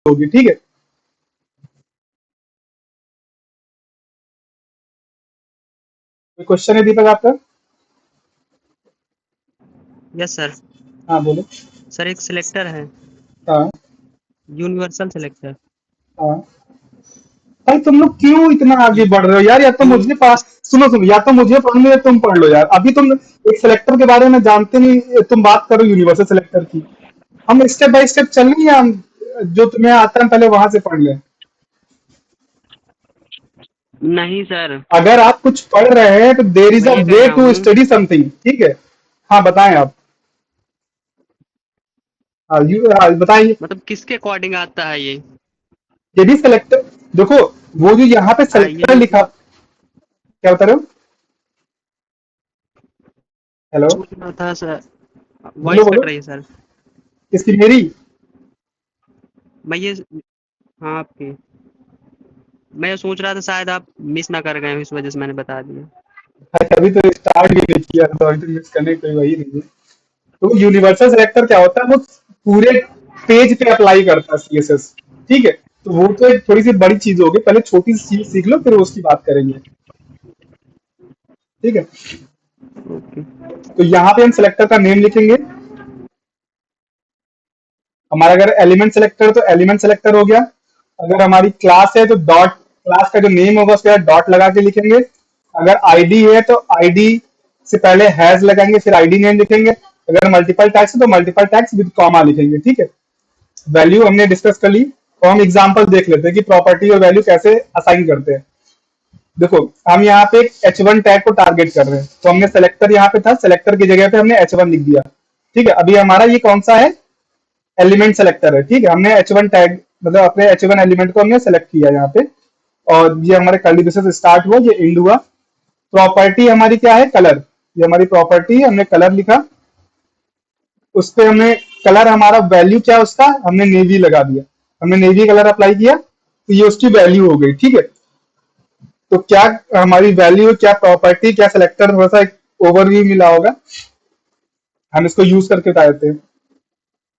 होगी। ठीक है, कोई क्वेश्चन है दीपक आपका? Yes sir. हाँ बोलो। सर एक सिलेक्टर है, हाँ यूनिवर्सल सिलेक्टर। हाँ। भाई तुम लोग क्यों इतना आगे बढ़ रहे हो यार? या तो जो मुझे सुनो सुनो, या तो मुझे पढ़ लो या तुम पढ़ लो यार। अभी तुम एक सिलेक्टर के बारे में जानते नहीं, तुम बात करो यूनिवर्सल सिलेक्टर की। हम स्टेप बाय स्टेप चलें या हम जो तुम्हें आता है पहले वहां से पढ़ लें? नहीं सर, अगर आप कुछ पढ़ रहे हैं तो देर इज मैं अ ये कह वे रहा टू हूँ, स्टडी समथिंग। ठीक है, हाँ बताएं आप। हाँ, बताइए। मतलब किसके अकॉर्डिंग आता है ये? ये भी सेलेक्टर, देखो वो जो यहाँ पे ये सेलेक्टर जो लिखा, क्या बता रहे हो? हेलो, पूछ रहा था सर, बोलो वॉइस कट बोलो। रही है सर। किसकी, मेरी? मैं ये हाँ आपकी, मैं ये सोच रहा था शायद आप मिस ना कर गए हो, इस वजह से मैंने बता दिया। अभी तो स्टार्ट भी नहीं किया तो अभी तो मिस करने की कोई वही नहीं है। तो यूनिवर्सल सेलेक्टर क्या होता है? वो पूरे पेज पे अप्लाई करता है सीएसएस। ठीक है, तो वो तो एक थोड़ी सी बड़ी चीज होगी, पहले छोटी सी चीज सीख लो फिर उसकी बात करेंगे। ठीक है, ओके। तो यहाँ पे हम सेलेक्टर का नेम लिखेंगे। हमारा अगर एलिमेंट सेलेक्टर है तो एलिमेंट सेलेक्टर हो गया। अगर हमारी क्लास है तो डॉट, क्लास का जो नेम होगा उसके बाद डॉट लगा के लिखेंगे। अगर आईडी है तो आईडी से पहले हैज लगाएंगे, फिर आईडी नेम लिखेंगे। अगर मल्टीपल टैग्स है तो मल्टीपल टैग्स विद कॉमा लिखेंगे। ठीक है, वैल्यू हमने डिस्कस कर ली। तो हम एग्जांपल देख लेते हैं कि प्रॉपर्टी और वैल्यू कैसे असाइन करते हैं। देखो, हम यहाँ पे एक H1 टैग को टारगेट कर रहे हैं, तो हमने सेलेक्टर यहाँ पे था, सेलेक्टर की जगह पे हमने H1 लिख दिया। ठीक है, अभी हमारा ये कौन सा है? एलिमेंट सेलेक्टर है। ठीक है, हमने H1 टैग मतलब अपने H1 एलिमेंट को हमने सेलेक्ट किया यहाँ पे, और ये हमारे कर्ली ब्रेसेस स्टार्ट हुआ, ये एंड हुआ। प्रॉपर्टी हमारी क्या है? कलर। ये हमारी प्रॉपर्टी है, हमने कलर लिखा। उस पे हमने कलर, हमारा वैल्यू क्या है उसका? हमने नेवी लगा दिया। हमने नेवी कलर अप्लाई किया तो ये उसकी वैल्यू हो गई। ठीक है, तो क्या हमारी वैल्यू, क्या प्रॉपर्टी, क्या सिलेक्टर, थोड़ा सा एक ओवरव्यू मिला होगा। हम इसको यूज करके बता देते हैं।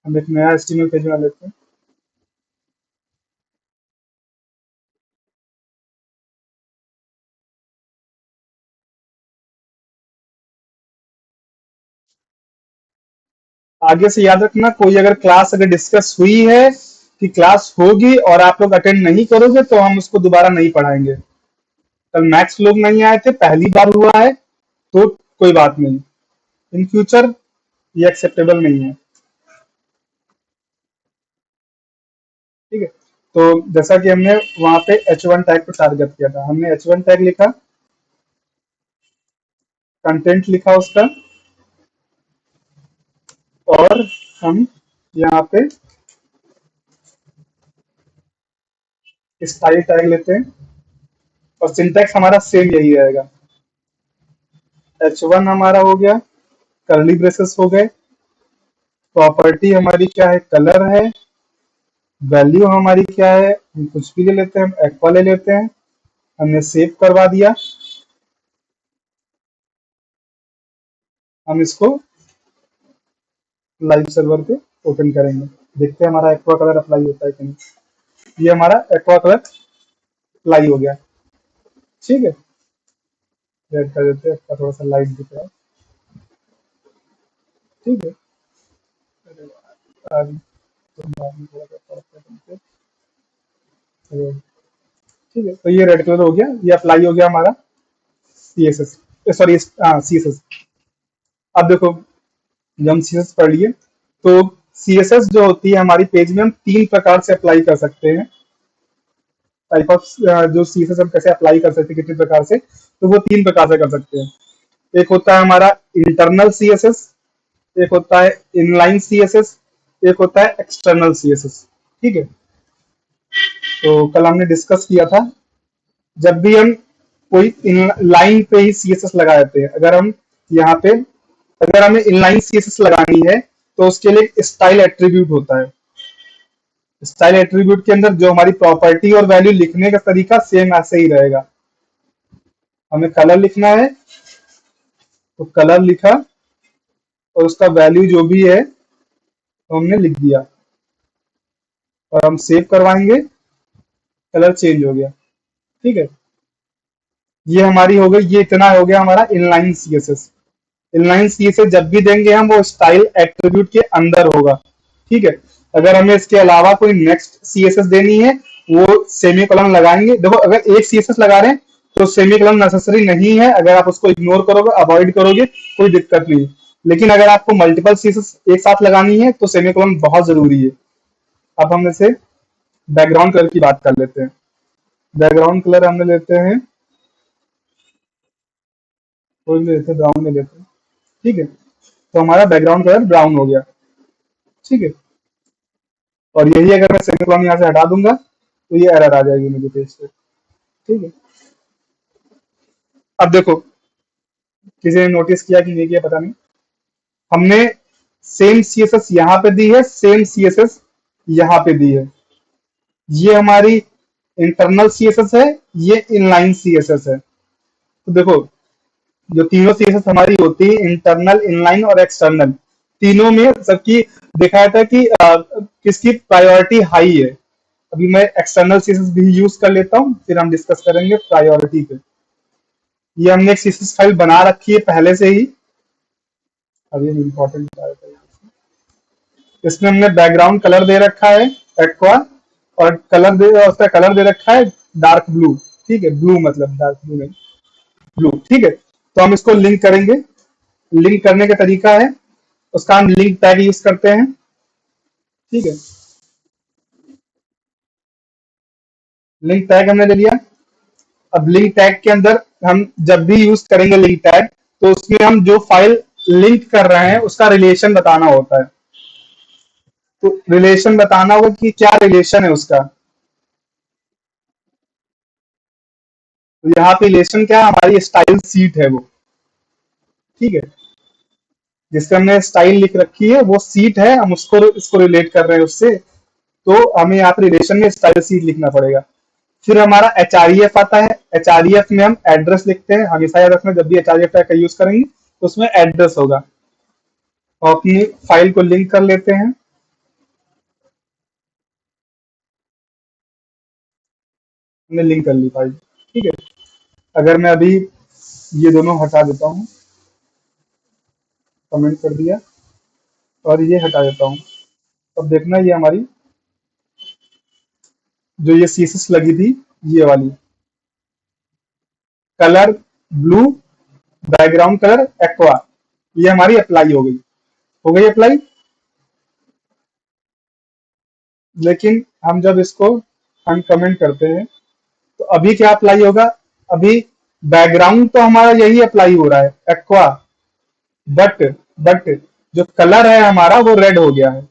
हम एक नया एचटीएमएल पेज बना लेते हैं। आगे से याद रखना, कोई अगर क्लास अगर डिस्कस हुई है कि क्लास होगी और आप लोग अटेंड नहीं करोगे तो हम उसको दोबारा नहीं पढ़ाएंगे। कल मैक्स लोग नहीं आए थे, पहली बार हुआ है तो कोई बात नहीं, इन फ्यूचर ये एक्सेप्टेबल नहीं है। ठीक है, तो जैसा कि हमने वहां पे H1 टैग को टारगेट किया था, हमने H1 टैग लिखा, कंटेंट लिखा उसका, और हम यहाँ पे स्टाइल टैग लेते हैं, और सिंटैक्स हमारा सेम यही रहेगा। H1 हमारा हो गया, कर्ली ब्रेसेस हो गए, प्रॉपर्टी हमारी क्या है? कलर है। वैल्यू हमारी क्या है? हम कुछ भी ले लेते हैं, हम एक्वा ले लेते हैं। हमने सेव करवा दिया। हम इसको लाइव सर्वर पे ओपन करेंगे, देखते हैं हमारा एक्वा कलर अप्लाई होता है कि नहीं। ये हमारा एक्वा कलर अप्लाई हो गया। ठीक है, रेड कर देते हैं, इसका थोड़ा सा लाइट दिख रहा है। ठीक है, आज तो बाद में थोड़ा सा फर्क है तुमसे। तो ठीक है, तो ये रेड कलर हो गया, ये अप्लाई हो गया हमारा सीएसएस, सॉरी सीएसएस। अब देखो, जब हम सीएसएस पढ़ लिए तो सीएसएस जो होती है हमारी पेज में, हम तीन प्रकार से अप्लाई कर सकते हैं। टाइप ऑफ जो सीएसएस हम कैसे अप्लाई कर सकते हैं, कितने प्रकार से, तो वो तीन प्रकार से कर सकते हैं। एक होता है हमारा इंटरनल सीएसएस, एक होता है इनलाइन सीएसएस, एक होता है एक्सटर्नल सीएसएस। ठीक है, तो कल हमने डिस्कस किया था, जब भी हम कोई लाइन पे ही सीएसएस लगा देते हैं, अगर हम यहाँ पे, अगर हमें इनलाइन सीएसएस लगानी है तो उसके लिए एक स्टाइल एट्रीब्यूट होता है। स्टाइल एट्रीब्यूट के अंदर जो हमारी प्रॉपर्टी और वैल्यू लिखने का तरीका सेम ऐसे ही रहेगा। हमें कलर लिखना है तो कलर लिखा, और उसका वैल्यू जो भी है तो हमने लिख दिया। और हम सेव करवाएंगे, कलर चेंज हो गया। ठीक है, ये हमारी हो गई, ये इतना हो गया हमारा इनलाइन सीएसएस। इनलाइन सीएसएस जब भी देंगे हम, वो स्टाइल एट्रीब्यूट के अंदर होगा। ठीक है, अगर हमें इसके अलावा कोई नेक्स्ट सीएसएस देनी है, वो सेमीकोलन लगाएंगे। देखो, अगर एक सीएसएस लगा रहे हैं तो सेमीकोलन नेसेसरी नहीं है, अगर आप उसको इग्नोर करोगे, अवॉइड करोगे, कोई दिक्कत नहीं। लेकिन अगर आपको मल्टीपल सीएसएस एक साथ लगानी है तो सेमीकोलन बहुत जरूरी है। अब हम इसे बैकग्राउंड कलर की बात कर लेते हैं। बैकग्राउंड कलर हमने लेते हैं, कोई भी लेते हैं, ब्राउन में लेते हैं। ठीक है, तो हमारा बैकग्राउंड कलर ब्राउन हो गया। ठीक है, और यही अगर मैं सेमीकोलन यहाँ से हटा दूंगा तो ये एरर आ जाएगी मुझे पेज पे। ठीक है, अब देखो, किसी ने नोटिस किया कि नहीं किया पता नहीं, हमने सेम सीएसएस यहाँ पे दी है, सेम सीएसएस यहाँ पे दी है। ये हमारी इंटरनल सीएसएस है, ये इनलाइन सीएसएस है। तो देखो, जो तीनों सीएसएस हमारी होती है, इंटरनल, इनलाइन और एक्सटर्नल, तीनों में सबकी दिखाया था कि किसकी प्रायोरिटी हाई है। अभी मैं एक्सटर्नल सीएसएस भी यूज कर लेता हूँ, फिर हम डिस्कस करेंगे प्रायोरिटी पे। ये हमने एक सीएसएस फाइल बना रखी है पहले से ही। अभी इम्पोर्टेंट पार्ट है, इसमें हमने बैकग्राउंड कलर दे रखा है एक्वा, और उसका कलर दे रखा है डार्क ब्लू। ठीक है, ब्लू मतलब डार्क ब्लू नहीं, ब्लू। ठीक है, तो हम इसको लिंक करेंगे। लिंक करने का तरीका है, उसका हम लिंक टैग यूज करते हैं। ठीक है, लिंक टैग हमने ले लिया। अब लिंक टैग के अंदर हम जब भी यूज करेंगे लिंक टैग, तो उसमें हम जो फाइल लिंक कर रहे हैं उसका रिलेशन बताना होता है। तो रिलेशन बताना होगा कि क्या रिलेशन है उसका। तो यहाँ पे रिलेशन क्या है, हमारी स्टाइल सीट है वो। ठीक है, जिससे हमने स्टाइल लिख रखी है वो सीट है, हम उसको इसको रिलेट कर रहे हैं उससे। तो हमें यहाँ पे रिलेशन में स्टाइल सीट लिखना पड़ेगा। फिर हमारा एच आता है। एच में हम एड्रेस लिखते हैं, हमेशा याद रखना, जब भी एच टैग का यूज करेंगे तो उसमें एड्रेस होगा। और अपनी फाइल को लिंक कर लेते हैं। हमने लिंक कर ली फाइल। ठीक है, अगर मैं अभी ये दोनों हटा देता हूँ, कमेंट कर दिया, और ये हटा देता हूँ, अब देखना ये हमारी जो ये सीएसएस लगी थी, ये वाली colour blue, background colour aqua, ये हमारी अप्लाई हो गई। हो गई अप्लाई। लेकिन हम जब इसको अनकमेंट करते हैं तो अभी क्या अप्लाई होगा, अभी बैकग्राउंड तो हमारा यही अप्लाई हो रहा है एक्वा, बट बट जो कलर है हमारा वो रेड हो गया है।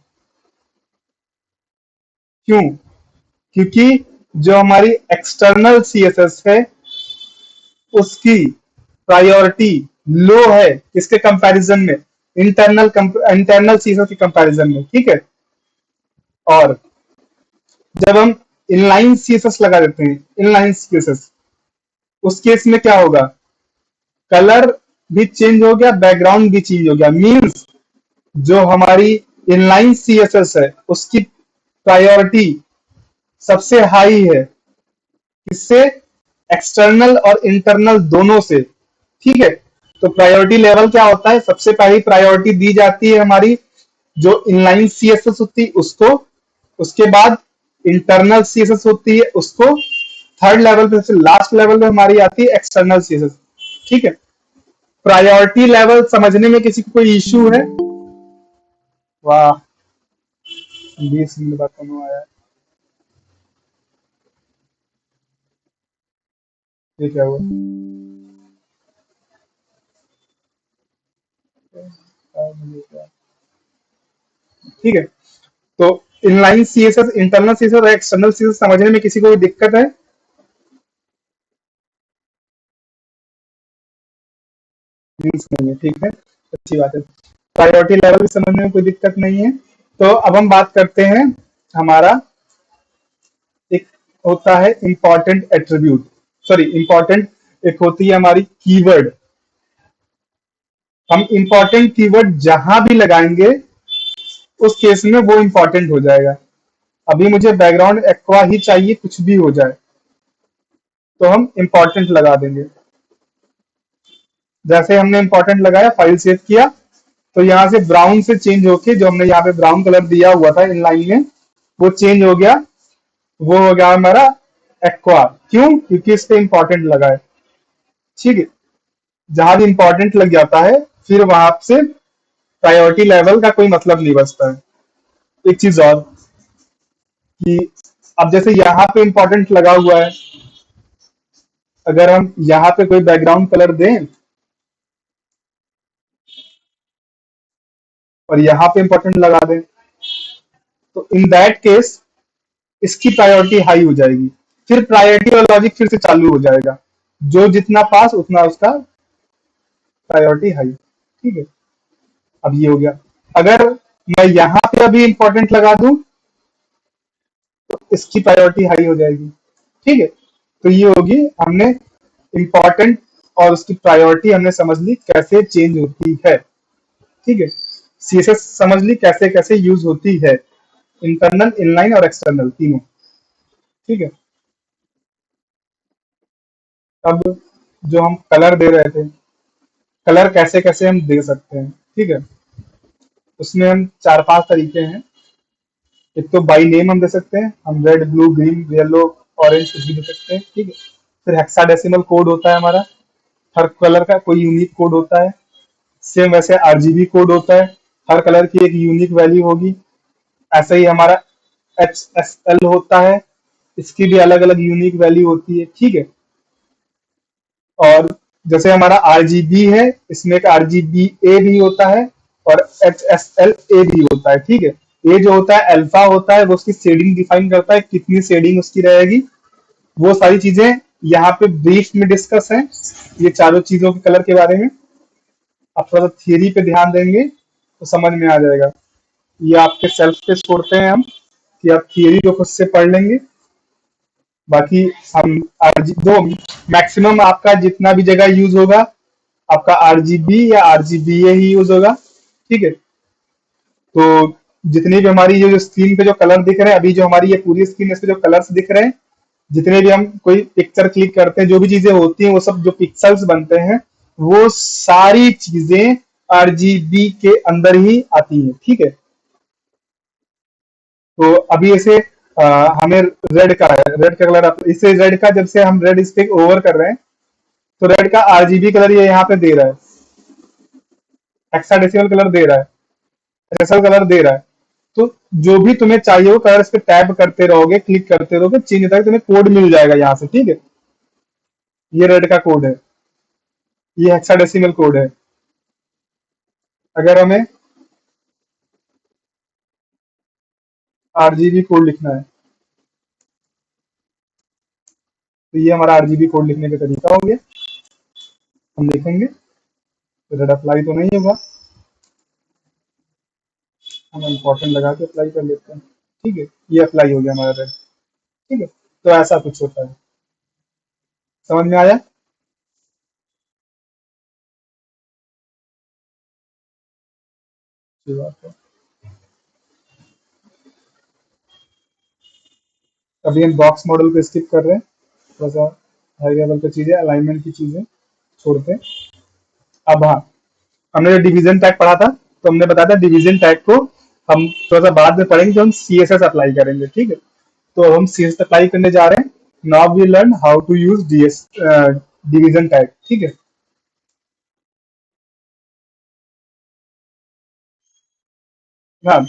क्यों? क्योंकि जो हमारी एक्सटर्नल सीएसएस है उसकी प्रायोरिटी लो है, किसके कंपैरिजन में, इंटरनल सीएसएस के कंपैरिजन में। ठीक है, और जब हम इनलाइन सीएसएस लगा देते हैं, इनलाइन सीएसएस, उस केस में क्या होगा, कलर भी चेंज हो गया, बैकग्राउंड भी चेंज हो गया। मींस जो हमारी इनलाइन सीएसएस है उसकी प्रायोरिटी सबसे हाई है, किससे, एक्सटर्नल और इंटरनल दोनों से। ठीक है, तो प्रायोरिटी लेवल क्या होता है, सबसे पहली प्रायोरिटी दी जाती है हमारी जो इनलाइन सीएसएस होती है उसको, उसके बाद इंटरनल सीएसएस होती है उसको, थर्ड लेवल पे, लास्ट लेवल में हमारी आती है एक्सटर्नल सीएसएस। ठीक है, प्रायोरिटी लेवल समझने में किसी को कोई इश्यू है? वाह, 20 मिनट बाद कौन आया, ये क्या हुआ? ठीक है, तो इनलाइन सीएसएस, इंटरनल सीएसएस और एक्सटर्नल सीएसएस समझने में किसी को कोई दिक्कत है? मीन्स नहीं है, ठीक है, अच्छी बात है। प्रायोरिटी लेवल भी समझने में कोई दिक्कत नहीं है। तो अब हम बात करते हैं, हमारा एक होता है इंपॉर्टेंट एट्रीब्यूट, सॉरी इंपॉर्टेंट, एक होती है हमारी कीवर्ड। हम इंपॉर्टेंट कीवर्ड जहां भी लगाएंगे उस केस में वो इंपॉर्टेंट हो जाएगा। अभी मुझे बैकग्राउंड एक्वा ही चाहिए, कुछ भी हो जाए, तो हम इम्पोर्टेंट लगा देंगे। जैसे हमने इम्पोर्टेंट लगाया, फाइल सेव किया, तो यहाँ से ब्राउन से चेंज होके, जो हमने यहाँ पे ब्राउन कलर दिया हुआ था इन लाइन में, वो चेंज हो गया, वो हो गया हमारा एक्वा। क्यों? क्योंकि इस पे इम्पोर्टेंट लगा है। ठीक है, जहां भी इम्पोर्टेंट लग जाता है, फिर वहां से प्रायोरिटी लेवल का कोई मतलब नहीं बचता है। एक चीज और, कि अब जैसे यहाँ पे इम्पोर्टेंट लगा हुआ है, अगर हम यहाँ पे कोई बैकग्राउंड कलर दें और यहाँ पे इम्पोर्टेंट लगा दें, तो इन दैट केस इसकी प्रायोरिटी हाई हो जाएगी। फिर प्रायोरिटी वाला लॉजिक फिर से चालू हो जाएगा, जो जितना पास उतना उसका प्रायोरिटी हाई। ठीक है, अब ये हो गया। अगर मैं यहाँ पे अभी इंपॉर्टेंट लगा दूं, तो इसकी प्रायोरिटी हाई हो जाएगी। ठीक है, तो ये होगी, हमने इंपॉर्टेंट और उसकी प्रायोरिटी हमने समझ ली कैसे चेंज होती है। ठीक है, सीएसएस समझ ली कैसे कैसे यूज होती है, इंटरनल, इनलाइन और एक्सटर्नल तीनों। ठीक है, अब जो हम कलर दे रहे थे, कलर कैसे कैसे हम दे सकते हैं। ठीक है, उसमें हम चार पांच तरीके हैं। एक तो बाई नेम हम दे सकते हैं, हम red, blue, green, yellow, orange कुछ भी दे सकते हैं। ठीक है, फिर हेक्साडेसिमल कोड होता है हमारा, हर कलर का कोई यूनिक कोड होता है। सेम वैसे आरजीबी कोड होता है, हर कलर की एक यूनिक वैल्यू होगी। ऐसे ही हमारा एच एस एल होता है, इसकी भी अलग अलग यूनिक वैल्यू होती है। ठीक है, और जैसे हमारा आरजीबी है, इसमें एक आरजीबी ए भी होता है और एच एस एल ए भी होता है। ठीक है, ये जो होता है अल्फा होता है, वो उसकी शेडिंग डिफाइन करता है, कितनी शेडिंग उसकी रहेगी। वो सारी चीजें यहाँ पे ब्रीफ में डिस्कस है, ये चारों चीजों के कलर के बारे में। आप थोड़ा सा थियरी पे ध्यान देंगे तो समझ में आ जाएगा। ये आपके सेल्फ पे छोड़ते हैं हम, कि आप थियरी को खुद से पढ़ लेंगे। बाकी हम आरजी दो, मैक्सिमम आपका जितना भी जगह यूज होगा, आपका आरजीबी या आरजीबीए ही यूज होगा। ठीक है, तो जितनी भी हमारी ये जो स्क्रीन पे जो कलर दिख रहे हैं, अभी जो हमारी ये पूरी स्क्रीन, इस पे जो कलर्स दिख रहे हैं, जितने भी हम कोई पिक्चर क्लिक करते हैं, जो भी चीजें होती हैं, वो सब जो पिक्सल्स बनते हैं, वो सारी चीजें आरजीबी के अंदर ही आती हैं। ठीक है, तो अभी ऐसे हमें रेड का है, रेड का कलर, इससे रेड का, जब से हम रेड इस पे ओवर कर रहे हैं, तो रेड का आरजीबी कलर ये यहाँ पे दे रहा है, हेक्साडेसिमल कलर दे रहा है, एसएसएल कलर दे रहा है। तो जो भी तुम्हें चाहिए वो कलर, इस पे टैप करते रहोगे, क्लिक करते रहोगे, चेंज होता है, तुम्हें कोड मिल जाएगा यहाँ से। ठीक है, ये रेड का कोड है, ये हेक्साडेसिमल कोड है। अगर हमें आरजीबी कोड लिखना है, तो ये हमारा आरजीबी कोड लिखने का तरीका हो गया। हम लिखेंगे, रेड अप्लाई तो नहीं होगा, हम इम्पोर्टेंट लगा के अप्लाई कर लेते हैं। ठीक है, ये अप्लाई हो गया हमारा रेड। ठीक है, तो ऐसा कुछ होता है। समझ में आया? ये बात है। अभी हम बॉक्स मॉडल पे स्किप कर रहे हैं, थोड़ा सा हाई लेवल पे चीजें, अलाइनमेंट की चीजें छोड़ते हैं। अब हाँ, हमने जो डिवीजन टैग पढ़ा था, तो हमने बताया था डिवीजन टैग को हम थोड़ा सा बाद में पढ़ेंगे, तो हम सीएसएस अप्लाई करेंगे। ठीक है, तो हम सीएसएस अप्लाई करने जा रहे हैं। Now we learn how to use these division tag. ठीक है, हाँ,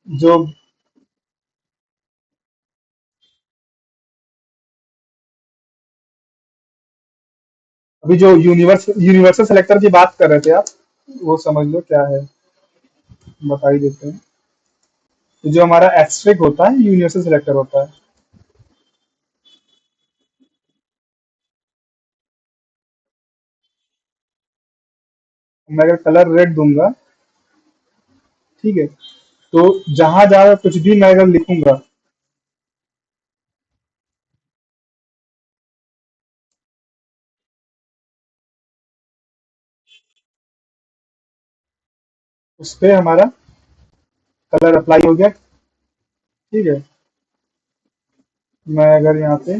जो अभी जो यूनिवर्सल सेलेक्टर की बात कर रहे थे आप, वो समझ लो क्या है, बता ही देते हैं। तो जो हमारा एस्ट्रिक होता है, यूनिवर्सल सेलेक्टर होता है। मैं अगर कलर रेड दूंगा, ठीक है, तो जहां जहां कुछ भी मैं अगर लिखूंगा, उस पे हमारा कलर अप्लाई हो गया। ठीक है, मैं अगर यहाँ पे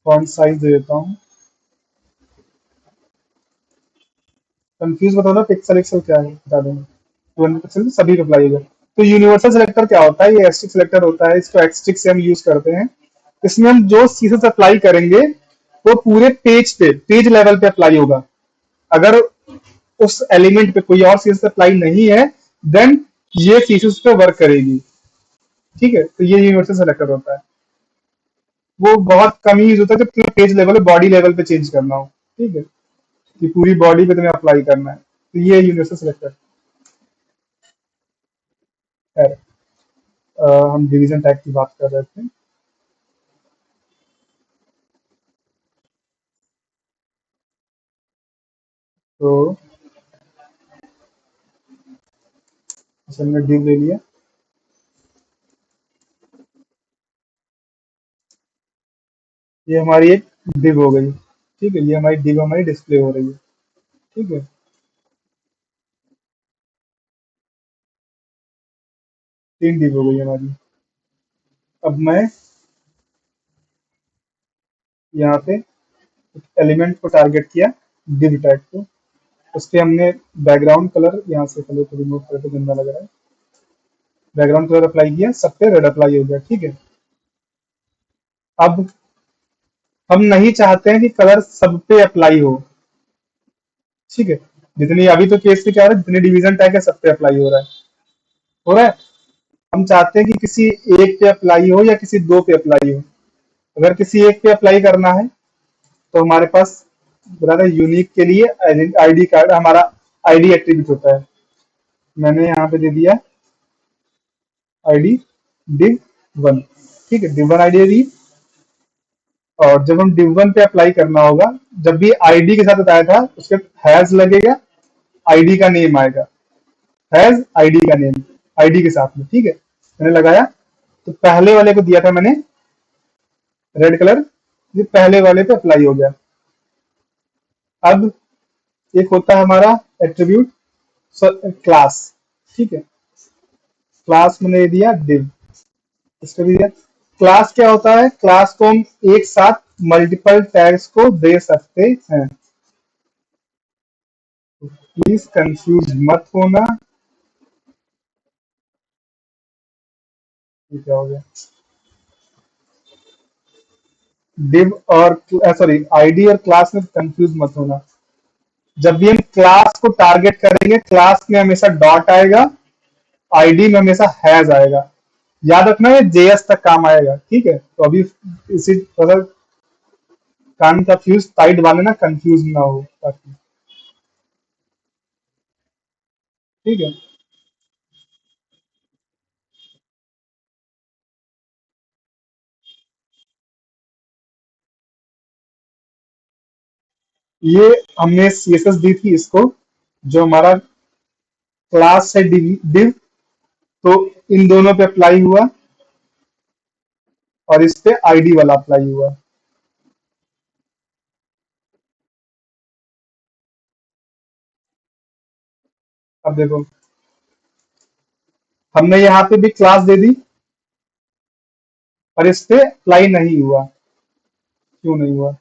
फॉन्ट साइज दे देता हूँ, कंफ्यूज बताओ ना, पिक्सल एक्सल क्या है बता देंगे। 200% सभी पे अप्लाई होगा। तो यूनिवर्सल सिलेक्टर क्या होता है? ये एक्स्ट्रिक सिलेक्टर होता है, इसको एक्स्ट्रिक से हम यूज करते हैं। इसमें हम जो सीसेस अप्लाई करेंगे वो पूरे पेज पे, पेज लेवल पे अप्लाई होगा। अगर उस एलिमेंट पे कोई और सीसेस अप्लाई नहीं है, देन ये सीसेस पे वर्क करेगी। ठीक है, तो ये यूनिवर्सल सिलेक्टर होता है। वो बहुत कम ही यूज होता है जब तुम्हें पेज लेवल बॉडी लेवल पे चेंज करना हो। ठीक है, कि पूरी बॉडी पे तुम्हें अप्लाई करना है, तो ये यूनिवर्सल सिलेक्टर है। हम डिवीजन टैग की बात कर रहे थे। तो हमने डिव ले लिया, ये हमारी एक डिव हो गई। ठीक है, ये हमारी डिव हमारी डिस्प्ले हो रही है। ठीक है, 3 डिव हो गई हमारी। अब मैं यहाँ पे एलिमेंट को टारगेट किया, डिव टैग को। उसके हमने बैकग्राउंड कलर यहाँ से कलर को रिमूव करके गंदा लग रहा है, बैकग्राउंड कलर अप्लाई किया, सब पे रेड अप्लाई हो गया। ठीक है, अब हम नहीं चाहते हैं कि कलर सब पे अप्लाई हो। ठीक है, जितनी अभी तो केस में क्या हो रहा है, जितने डिवीजन टैग है सब पे अप्लाई हो रहा है, हो रहा है। हम चाहते हैं कि किसी एक पे अप्लाई हो या किसी दो पे अप्लाई हो। अगर किसी एक पे अप्लाई करना है तो हमारे पास बता दें, यूनिक के लिए आईडी कार्ड हमारा आईडी एट्रीब्यूट होता है। मैंने यहाँ पे दे दिया आईडी div 1। ठीक है, div 1 आईडी दी। और जब हम div 1 पे अप्लाई करना होगा, जब भी आईडी के साथ बताया था, उसके हैज लगेगा, आईडी का नेम आएगा, हैज आईडी का नेम, आईडी के साथ में। ठीक है, मैंने लगाया, तो पहले वाले को दिया था मैंने रेड कलर, ये पहले वाले पे अप्लाई हो गया। अब एक होता है हमारा एट्रीब्यूट क्लास। ठीक है, क्लास मैंने दे दिया div, इसको भी दिया। क्लास क्या होता है? क्लास को हम एक साथ मल्टीपल टैग्स को दे सकते हैं। प्लीज कंफ्यूज मत होना। ये क्या हो गया? div और सॉरी, आईडी और क्लास में कंफ्यूज मत होना। जब भी हम क्लास को टारगेट करेंगे, क्लास में हमेशा डॉट आएगा, आईडी में हमेशा हैज आएगा। याद रखना, ये जेएस तक काम आएगा। ठीक है, तो अभी इसी थोड़ा कान का फ्यूज टाइट वाले ना कंफ्यूज ना हो ताकि। ठीक है, ये हमने सीएसएस दी थी इसको, जो हमारा क्लास है div, तो इन दोनों पे अप्लाई हुआ और इस पे आईडी वाला अप्लाई हुआ। अब देखो, हमने यहाँ पे भी क्लास दे दी और इस पे अप्लाई नहीं हुआ। क्यों नहीं हुआ?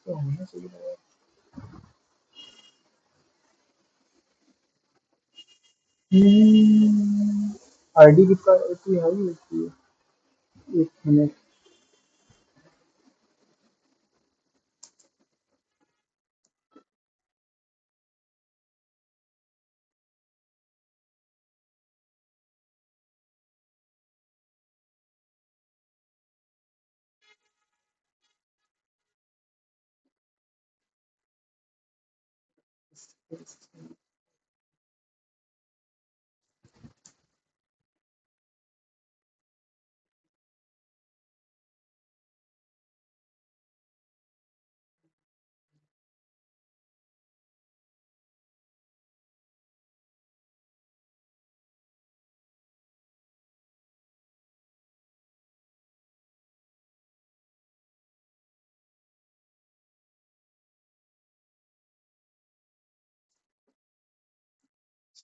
तो होना चाहिए। आईडी की प्रायोरिटी हाई होती है। एक मिनट।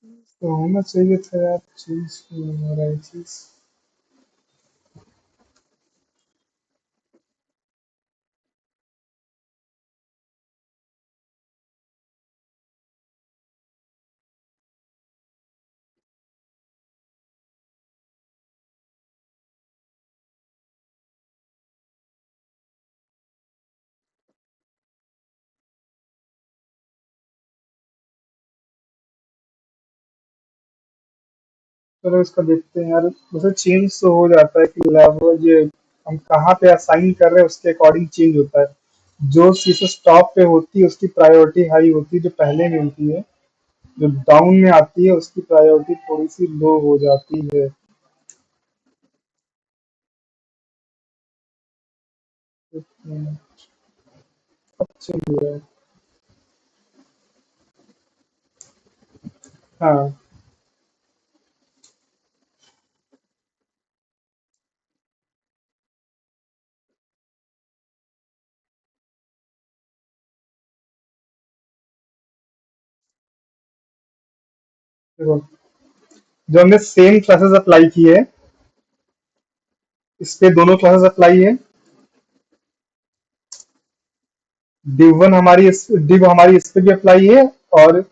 तो होना चाहिए था यार, चीज हो रहा है चीज। चलो इसका देखते हैं यार, वैसे चेंज तो हो जाता है कि लेवल ये हम कहाँ पे असाइन कर रहे हैं उसके अकॉर्डिंग चेंज होता है। जो चीजें टॉप पे होती है उसकी प्रायोरिटी हाई होती है, जो पहले में होती है जो डाउन में आती है उसकी प्रायोरिटी थोड़ी सी लो हो जाती है। हम्म, चलिए। हाँ, देखो जो हमने सेम क्लासेस अप्लाई की है, इस पे दोनों क्लासेस अप्लाई है। div1 हमारी div हमारी इस पे भी अप्लाई है और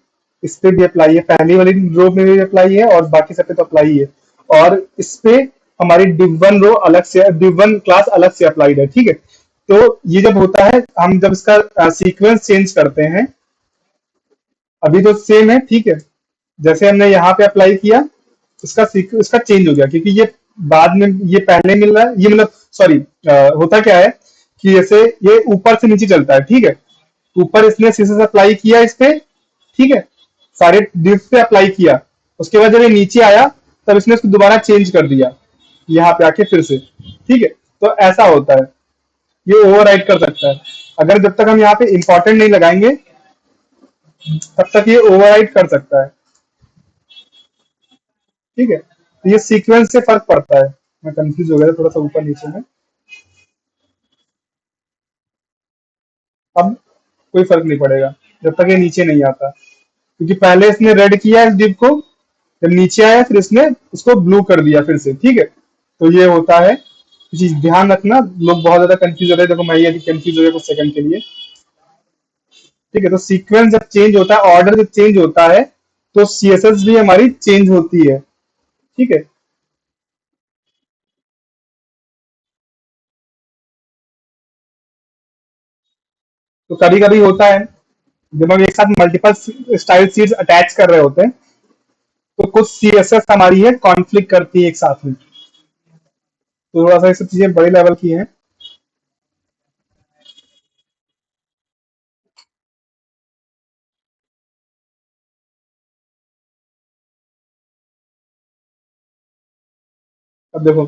इस पे भी अप्लाई है, पहली वाली रो में भी अप्लाई है और बाकी सब पे तो अप्लाई है। और इस पे हमारी div1 रो अलग से, div1 क्लास अलग से अप्लाइड है, ठीक है। तो ये जब होता है, हम जब इसका सीक्वेंस चेंज करते हैं, अभी तो सेम है, ठीक है। जैसे हमने यहाँ पे अप्लाई किया, इसका चेंज हो गया क्योंकि ये बाद में ये पहले मिल रहा है, ये मतलब सॉरी, होता क्या है कि जैसे ये ऊपर से नीचे चलता है, ठीक है। ऊपर इसने सीएसएस अप्लाई किया इस पे, ठीक है, सारे डिव पे अप्लाई किया। उसके बाद जब ये नीचे आया तब इसने इसको दोबारा चेंज कर दिया यहाँ पे आके फिर से, ठीक है। तो ऐसा होता है, ये ओवरराइड कर सकता है। अगर जब तक हम यहाँ पे इंपॉर्टेंट नहीं लगाएंगे तब तक ये ओवरराइड कर सकता है, ठीक है। तो ये सीक्वेंस से फर्क पड़ता है। मैं कंफ्यूज हो गया था थोड़ा सा ऊपर नीचे में। अब कोई फर्क नहीं पड़ेगा जब तक ये नीचे नहीं आता, क्योंकि पहले इसने रेड किया इस डिव को, जब नीचे आया फिर इसने उसको ब्लू कर दिया फिर से, ठीक है। तो ये होता है, चीज ध्यान रखना। लोग बहुत ज्यादा कंफ्यूज हो रहे हैं, देखो मैं ये भी कंफ्यूज हो गया कुछ सेकंड के लिए, ठीक है। तो सीक्वेंस जब चेंज होता है, ऑर्डर जब चेंज होता है, तो सीएसएस भी हमारी चेंज होती है, ठीक है। तो कभी कभी होता है जब हम एक साथ मल्टीपल स्टाइल सीट्स अटैच कर रहे होते हैं, तो कुछ सीएसएस हमारी है कॉन्फ्लिक्ट करती है एक साथ में। तो थोड़ा सा ये सब चीजें बड़े लेवल की हैं। अब देखो,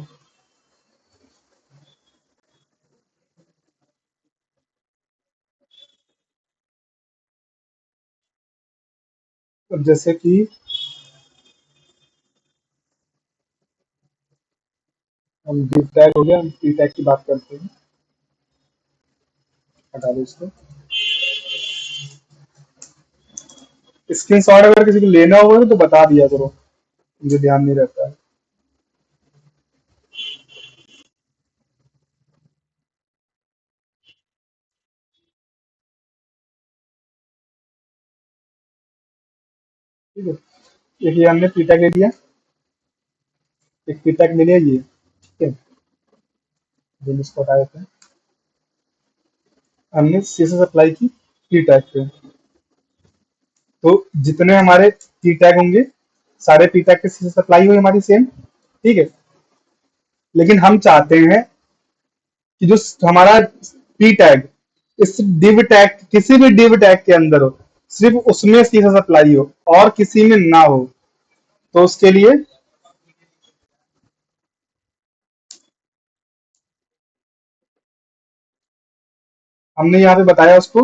अब जैसे कि हम डिव टैग हो गया, हम टी टैग की बात करते हैं। हटा दो इसको। स्क्रीन शॉट अगर किसी को लेना होगा तो बता दिया करो, मुझे ध्यान नहीं रहता है। ठीक है, एक ये हमने पी टैग ले लिया, एक पी टैग ले लिया ये, ठीक है। जो इसको हटा देते हैं, हमने सीएसएस अप्लाई की पी टैग पे। तो जितने हमारे पी टैग होंगे, सारे पी टैग के सीएसएस अप्लाई हुई हमारी सेम, ठीक है। लेकिन हम चाहते हैं कि जो हमारा पी टैग इस डिव टैग, किसी भी डिव टैग के अंदर हो, सिर्फ उसमें सीएसएस अप्लाई हो और किसी में ना हो। तो उसके लिए हमने यहाँ पे बताया उसको,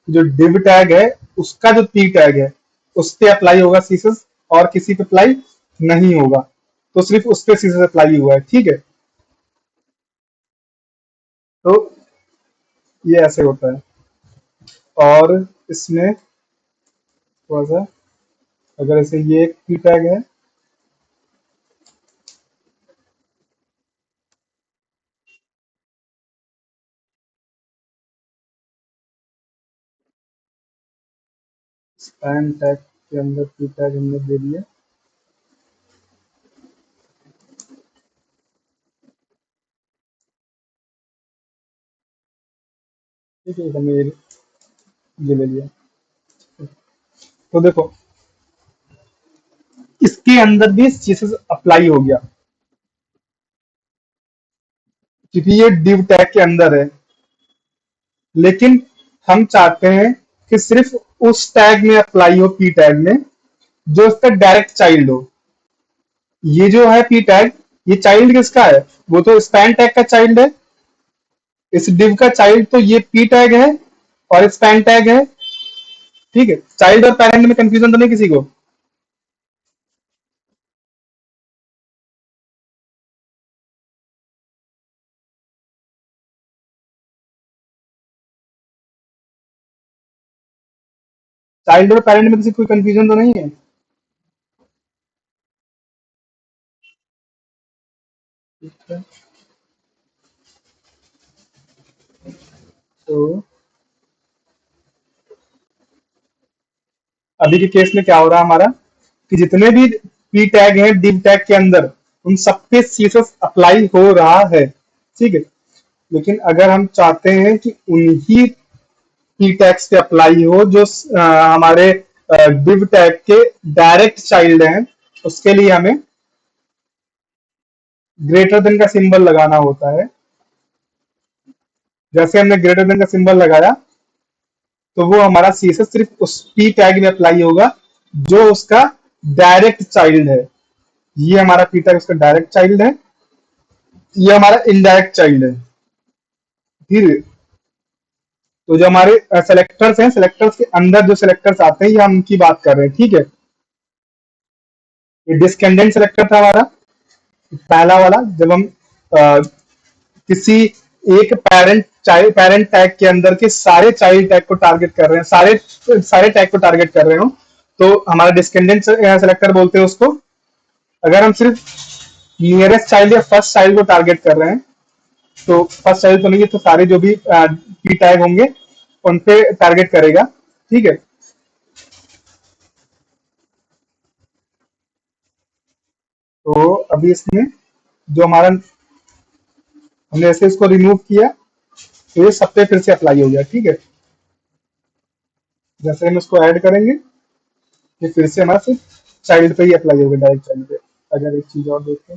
जो div टैग है उसका जो p टैग है उस पे अप्लाई होगा सीसस, और किसी पे अप्लाई नहीं होगा। तो सिर्फ उस पे सीसस अप्लाई हुआ है, ठीक है। तो ये ऐसे होता है। और इसमें थोड़ा सा अगर ऐसे ये एक पी टैग है, स्पैन टैग के अंदर पी टैग हमने दे दिया। ठीक है, हमने ये ले लिया। तो देखो, इसके अंदर भी CSS अप्लाई हो गया, क्योंकि ये div टैग के अंदर है। लेकिन हम चाहते हैं कि सिर्फ उस टैग में अप्लाई हो, पी टैग में, जो इसका डायरेक्ट चाइल्ड हो। ये जो है पी टैग, ये चाइल्ड किसका है? वो तो स्पैन टैग का चाइल्ड है। इस div का चाइल्ड तो ये पी टैग है और स्पैन टैग है। ठीक है, चाइल्ड और पेरेंट में कंफ्यूजन तो नहीं किसी को? चाइल्ड और पेरेंट में किसी को कोई कंफ्यूजन तो नहीं है? ठीक है, तो अभी के केस में क्या हो रहा है हमारा, कि जितने भी पी टैग हैं div टैग के अंदर, उन सब पे CSS अप्लाई हो रहा है। ठीक है, लेकिन अगर हम चाहते हैं कि उन्हीं पी टैग्स पे अप्लाई हो जो हमारे div टैग के डायरेक्ट चाइल्ड हैं, उसके लिए हमें ग्रेटर देन का सिंबल लगाना होता है। जैसे हमने ग्रेटर देन का सिंबल लगाया, तो वो हमारा CSS सिर्फ उस पी टैग में अप्लाई होगा जो उसका डायरेक्ट चाइल्ड है। ये हमारा पी टैग उसका डायरेक्ट चाइल्ड है, ये हमारा इनडायरेक्ट चाइल्ड है। ठीक है, तो जो हमारे सेलेक्टर्स हैं, सेलेक्टर्स के अंदर जो सेलेक्टर्स आते हैं, ये हम उनकी बात कर रहे हैं। ठीक है, ये डिस्केंडेंट सेलेक्टर था हमारा पहला वाला, जब हम किसी एक पेरेंट टैग के अंदर के सारे चाइल्ड टैग को टारगेट कर रहे हैं, सारे सारे टैग को टारगेट कर रहे हो, तो हमारा डिस्केंडेंट सेलेक्टर बोलते हैं उसको। अगर हम सिर्फ नियरेस्ट चाइल्ड या फर्स्ट चाइल्ड को टारगेट कर रहे हैं, तो फर्स्ट चाइल्ड तो नहीं है, तो सारे जो भी पी टैग होंगे उन पे टारगेट करेगा। ठीक है, तो अभी इसमें जो हमारा, हमने ऐसे इसको रिमूव किया, तो ये सब पे फिर से अप्लाई हो गया। ठीक है, जैसे हम इसको ऐड करेंगे, ये फिर से हमारा सिर्फ चाइल्ड पे ही अप्लाई होगा, डायरेक्ट चाइल्ड पे। अगर एक चीज और देखें,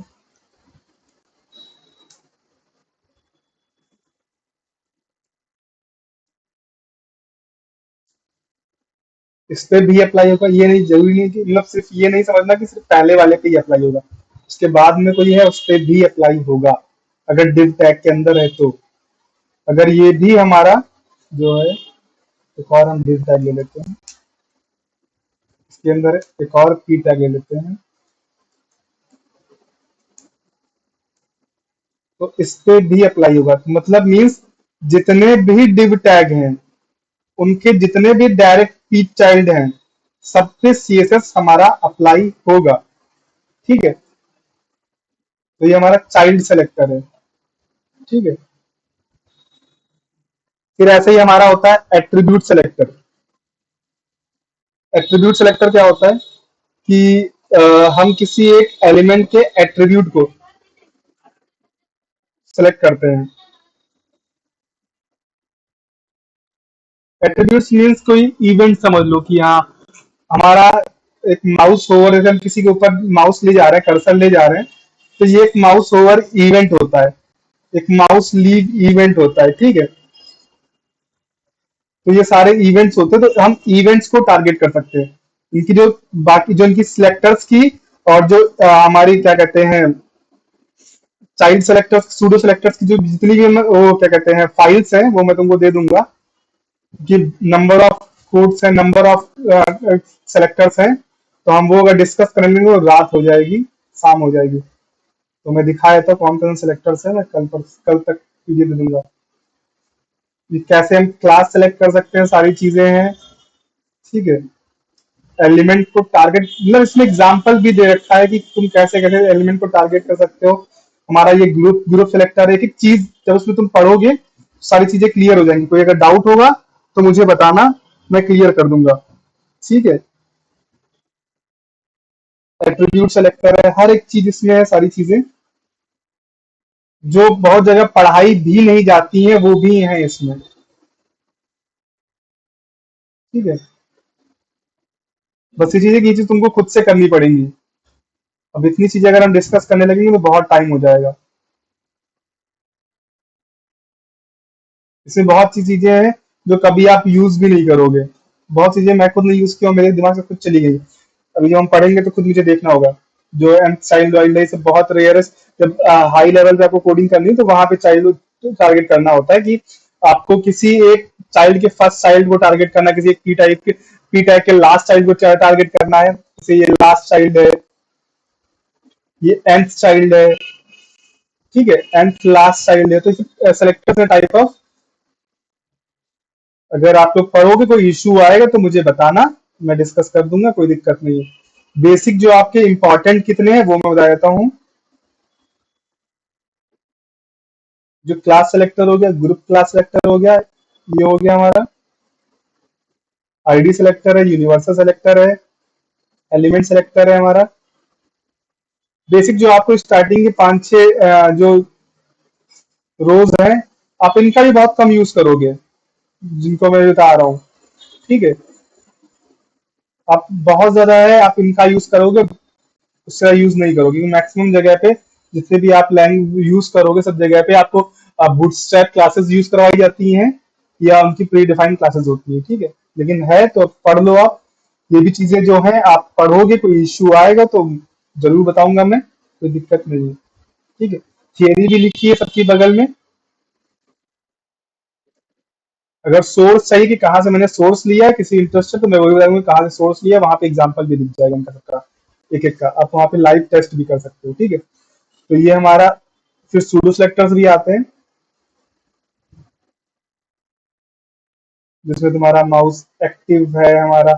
इस पे भी अप्लाई होगा। ये नहीं, जरूरी नहीं कि, मतलब सिर्फ ये नहीं समझना कि सिर्फ पहले वाले पे ही अप्लाई होगा, उसके बाद में कोई है उस पे भी अप्लाई होगा, अगर div टैग के अंदर है तो। अगर ये भी हमारा जो है, एक और हम div टैग ले लेते हैं, इसके अंदर एक और पी टैग ले लेते हैं, तो इस पे भी अप्लाई होगा। तो मतलब मीन्स जितने भी div टैग हैं, उनके जितने भी डायरेक्ट पी चाइल्ड हैं, सब पे CSS हमारा अप्लाई होगा। ठीक है, तो ये हमारा चाइल्ड सेलेक्टर है। ठीक है, फिर ऐसे ही हमारा होता है एट्रीब्यूट सेलेक्टर। एट्रीब्यूट सेलेक्टर क्या होता है कि हम किसी एक एलिमेंट के एट्रीब्यूट को सेलेक्ट करते हैं। एट्रीब्यूट्स मीन्स कोई इवेंट समझ लो कि हाँ, हमारा एक माउस ओवर, जैसे हम किसी के ऊपर माउस ले जा रहे हैं, कर्सर ले जा रहे हैं, तो ये एक माउस ओवर इवेंट होता है, एक माउस लीव इवेंट होता है। ठीक है, तो ये सारे इवेंट्स होते हैं, तो हम इवेंट्स को टारगेट कर सकते हैं। इनकी जो बाकी जो इनकी सिलेक्टर्स की, और जो हमारी क्या कहते हैं चाइल्ड सेलेक्टर्स, सूडो सेलेक्टर्स की जो जितनी भी वो क्या कहते हैं फाइल्स हैं, वो मैं तुमको दे दूंगा, कि नंबर ऑफ कोड्स है, नंबर ऑफ सेलेक्टर्स हैं। तो हम वो अगर डिस्कस करेंगे तो रात हो जाएगी, शाम हो जाएगी। तो मैं दिखाया था कौन कौन सेलेक्टर्स है, मैं कल तक चीजें दे दूंगा कि कैसे हम क्लास सेलेक्ट कर सकते हैं, सारी चीजें हैं। ठीक है, एलिमेंट को टारगेट, मतलब इसमें एग्जांपल भी दे रखा है कि तुम कैसे कैसे एलिमेंट को टारगेट कर सकते हो। हमारा ये ग्रुप ग्रुप सेलेक्टर है, एक एक चीज जब उसमें तुम पढ़ोगे सारी चीजें क्लियर हो जाएंगी। कोई अगर डाउट होगा तो मुझे बताना, मैं क्लियर कर दूंगा। ठीक है। एट्रीब्यूट सेलेक्टर है, हर एक चीज इसमें है, सारी चीजें जो बहुत जगह पढ़ाई भी नहीं जाती है वो भी है इसमें। ठीक है। बस ये चीजें की चीज तुमको खुद से करनी पड़ेंगी। अब इतनी चीजें अगर हम डिस्कस करने लगेंगे तो बहुत टाइम हो जाएगा। इसमें बहुत सी चीजें हैं जो कभी आप यूज भी नहीं करोगे। बहुत चीजें मैं खुद नहीं यूज किया, मेरे दिमाग से खुद चली गई। अभी जब हम पढ़ेंगे तो खुद मुझे देखना होगा। जो एंड चाइल्ड वाइल्ड है, ये सब बहुत रेयर है। जब हाई लेवल पे आपको कोडिंग करनी है तो वहां पे चाइल्ड टारगेट करना होता है कि आपको किसी एक चाइल्ड के फर्स्ट चाइल्ड को टारगेट करना है, किसी एक पी टाइप के लास्ट चाइल्ड को टारगेट करना है। जैसे ये लास्ट चाइल्ड है, ये nth चाइल्ड है। ठीक है, nth लास्ट चाइल्ड है, तो सेलेक्टर टाइप ऑफ। अगर आप लोग पढ़ोगे कोई इश्यू आएगा तो मुझे बताना, मैं डिस्कस कर दूंगा, कोई दिक्कत नहीं है। बेसिक जो आपके इंपॉर्टेंट कितने हैं वो मैं बता देता हूँ। जो क्लास सेलेक्टर हो गया, ग्रुप क्लास सेलेक्टर हो गया, ये हो गया हमारा। आईडी सेलेक्टर है, यूनिवर्सल सेलेक्टर है, एलिमेंट सेलेक्टर है हमारा। बेसिक जो आपको स्टार्टिंग के 5-6 जो रोज हैं, आप इनका भी बहुत कम यूज करोगे, जिनको मैं बता रहा हूँ। ठीक है। आप बहुत ज्यादा है, आप इनका यूज करोगे, उससे यूज नहीं करोगे। मैक्सिमम जगह पे जितने भी आप लैंग्वेज यूज करोगे सब जगह पे आपको बूटस्ट्रैप क्लासेस यूज करवाई जाती हैं या उनकी प्री डिफाइंड क्लासेस होती है। ठीक है। लेकिन है तो पढ़ लो आप। ये भी चीजें जो हैं आप पढ़ोगे, कोई इश्यू आएगा तो जरूर बताऊंगा मैं, कोई दिक्कत नहीं है। ठीक है। थियरी भी लिखी है सबकी बगल में। अगर सोर्स चाहिए कि कहाँ से मैंने सोर्स लिया है किसी इंटरेस्ट से, तो मैं वही बताऊंगा कहाँ से सोर्स लिया, वहां पे एग्जांपल भी दिख जाएगा उनका सबका, एक एक का। आप वहां पे लाइव टेस्ट भी कर सकते हो। ठीक है। तो ये हमारा, फिर सूडो सेलेक्टर्स भी आते हैं, जिसमें तुम्हारा माउस एक्टिव है, हमारा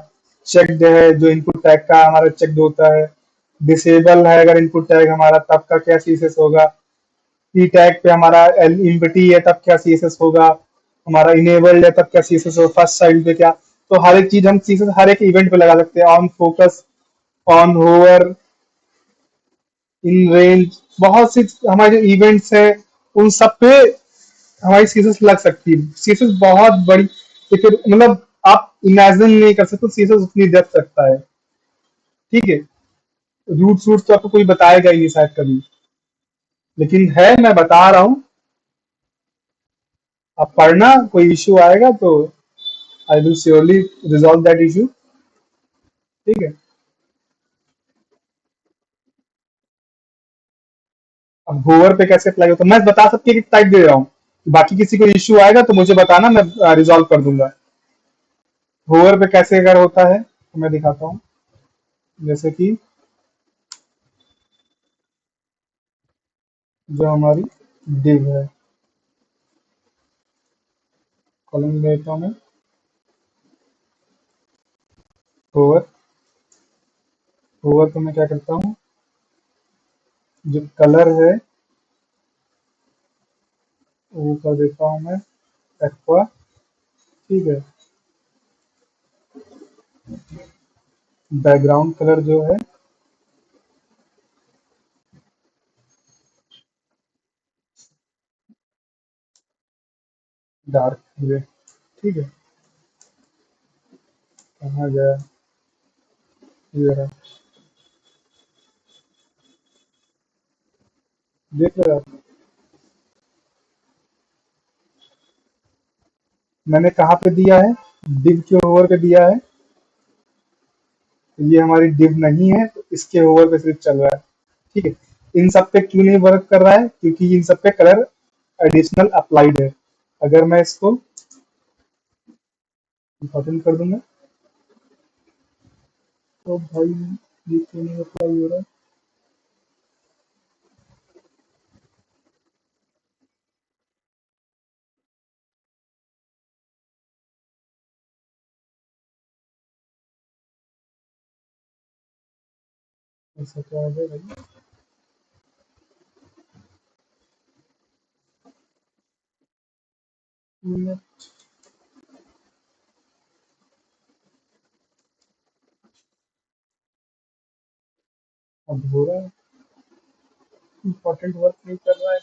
चेक्ड है, जो इनपुट टैग का हमारा चेक्ड होता है। डिसेबल है अगर इनपुट टैग हमारा, तब का क्या सीएसएस होगा। ई टैग पे हमारा एम्प्टी है तब क्या सीएसएस होगा। हमारा इनेबल्ड है तब क्या सीएसएस होगा, फर्स्ट साइड पे क्या। तो हर एक चीज हम सीएसएस हर एक इवेंट पे लगा सकते हैं। On focus, on hover, in range, बहुत सी हमारे जो इवेंट्स हैं उन सब पे हमारी सीरीज लग सकती है। सीरीज बहुत बड़ी, एक मतलब आप इमेजिन नहीं कर सकते सीरीज उतनी डेप्थ रखता है। ठीक है। रूट्स रूट्स तो आपको कोई बताएगा ही नहीं शायद कभी, लेकिन है, मैं बता रहा हूँ। आप पढ़ना, कोई इश्यू आएगा तो I will surely resolve that issue. ठीक है। अब होवर पे कैसे अप्लाई होता है मैं बता सकती है कि टाइप दे रहा हूँ। बाकी किसी को इश्यू आएगा तो मुझे बताना, मैं रिजॉल्व कर दूंगा। होवर पे कैसे अगर होता है तो मैं दिखाता हूँ। जैसे कि जो हमारी div है, कॉलम लेता हूँ मैं, होवर। होवर पे मैं क्या करता हूँ, जो कलर है वो कर देता हूँ मैं एक्वा। ठीक है। बैकग्राउंड कलर जो है डार्क ग्रे। ठीक है। कहाँ गया, ये रहा। देख रहे हो आप, मैंने कहाँ पे दिया है, div के होवर पे दिया है। तो ये हमारी div नहीं है, तो इसके होवर पे सिर्फ चल रहा है। ठीक है। इन सब पे क्यों नहीं वर्क कर रहा है, क्योंकि इन सब पे कलर एडिशनल अप्लाइड है। अगर मैं इसको इम्पोर्टेंट कर दूंगा तो भाई ये क्यों नहीं अप्लाई हो रहा है। ऐसा क्या है भाई? अब हो रहा है, इम्पोर्टेंट वर्क नहीं कर रहा है।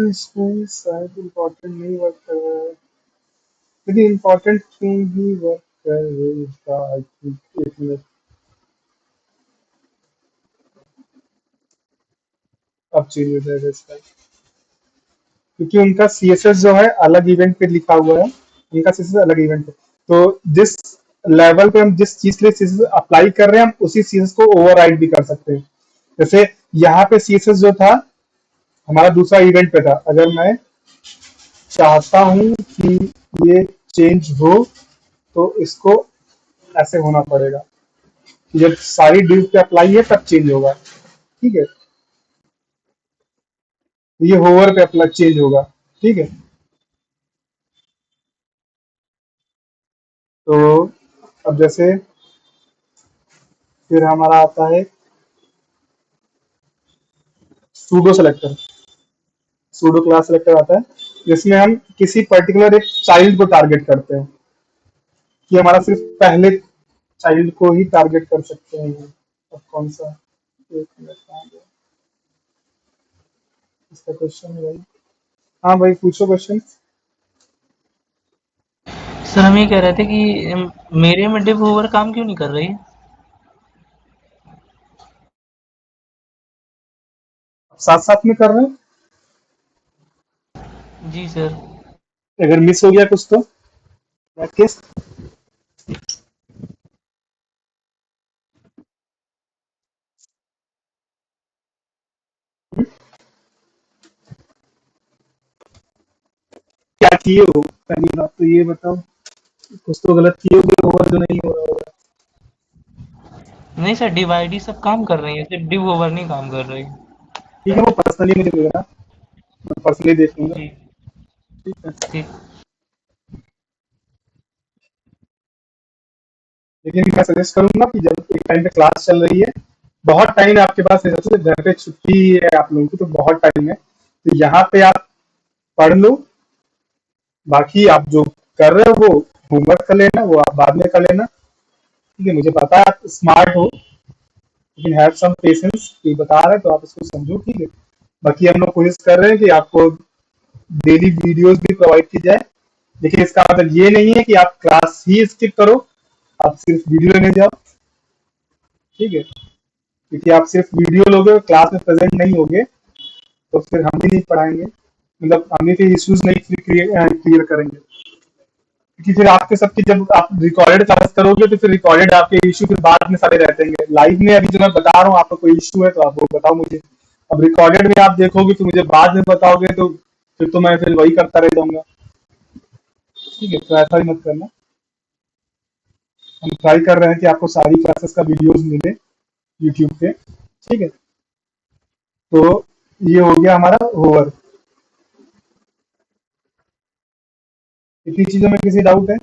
इसमें शायद इम्पोर्टेंट नहीं वर्क कर रहा है, लेकिन इम्पोर्टेंट क्यों ही वर्क कर रहेगा? I think 1 minute. अब चेंज हो जाएगा इसका, क्योंकि उनका सीएसएस जो है अलग इवेंट पे लिखा हुआ है, उनका सीएसएस अलग इवेंट पे। तो जिस लेवल पे हम जिस चीज के लिए सीएसएस अप्लाई कर रहे हैं, हम उसी सीएसएस को ओवरराइड भी कर सकते हैं। जैसे यहाँ पे सीएसएस जो था हमारा दूसरा इवेंट पे था, अगर मैं चाहता हूँ कि ये चेंज हो तो इसको ऐसे होना पड़ेगा कि जब सारी ड्यू पे अप्लाई है तब चेंज होगा। ठीक है, ये होवर पे अप्लाई चेंज होगा। ठीक है, तो अब जैसे फिर हमारा आता है pseudo selector. Pseudo class selector आता है जिसमें हम किसी पर्टिकुलर एक चाइल्ड को टारगेट करते हैं, कि हमारा सिर्फ पहले चाइल्ड को ही टारगेट कर सकते हैं। अब कौन सा, एक मिनट कहाँ गया इसका क्वेश्चन है भाई? हाँ भाई, पूछो क्वेश्चन। सर हम ये कह रहे थे कि मेरे में डिव ओवर काम क्यों नहीं कर रही? साथ साथ में कर रहे हैं, जी सर। अगर मिस हो गया कुछ तो केस। क्या किए हो, पहली बात तो ये बताओ, कुछ तो गलत किए होगे ओवर जो नहीं हो रहा होगा। नहीं सर, डिव आईडी सब काम कर रही है, सिर्फ डिव ओवर नहीं काम कर रही। ठीक है, वो पर्सनली मुझे दे देना, मैं पर्सनली देख लूंगा। जी ठीक है, ठीक। लेकिन मैं सजेस्ट करूंगा कि जब एक टाइम पे क्लास चल रही है, बहुत टाइम है आपके पास, जैसे घर पे छुट्टी है आप लोगों की तो बहुत टाइम है, तो यहाँ पे आप पढ़ लो। बाकी आप जो कर रहे हो वो होमवर्क कर लेना, वो आप बाद में कर लेना। ठीक है, मुझे पता है आप स्मार्ट हो, लेकिन हैव सम पेशेंस, कोई बता रहा है तो आप इसको समझो। ठीक है, बाकी हम लोग कोशिश कर रहे हैं कि आपको डेली वीडियोस भी प्रोवाइड की जाए, लेकिन इसका मतलब ये नहीं है कि आप क्लास ही स्किप करो, आप सिर्फ वीडियो लेने जाओ। ठीक है, क्योंकि आप सिर्फ वीडियो लोगे और क्लास में प्रेजेंट नहीं होगे तो फिर हम भी नहीं पढ़ाएंगे, मतलब हम भी फिर इश्यूज नहीं क्लियर करेंगे। क्योंकि फिर आपके सबकी जब आप रिकॉर्डेड क्लास करोगे तो फिर रिकॉर्डेड आपके इशू फिर बाद में सारे रहते हैं। लाइव में अभी जो मैं बता रहा हूँ आपको कोई इशू है तो आप वो बताओ मुझे, अब रिकॉर्डेड में आप देखोगे तो मुझे बाद में बताओगे तो फिर तो मैं फिर वही करता रह जाऊंगा। ठीक है, तो ऐसा ही मत करना। हम ट्राई कर रहे हैं कि आपको सारी क्लासेस का वीडियोस मिले यूट्यूब पे। ठीक है, तो ये हो गया हमारा ओवर। इतनी चीजों में किसी डाउट है?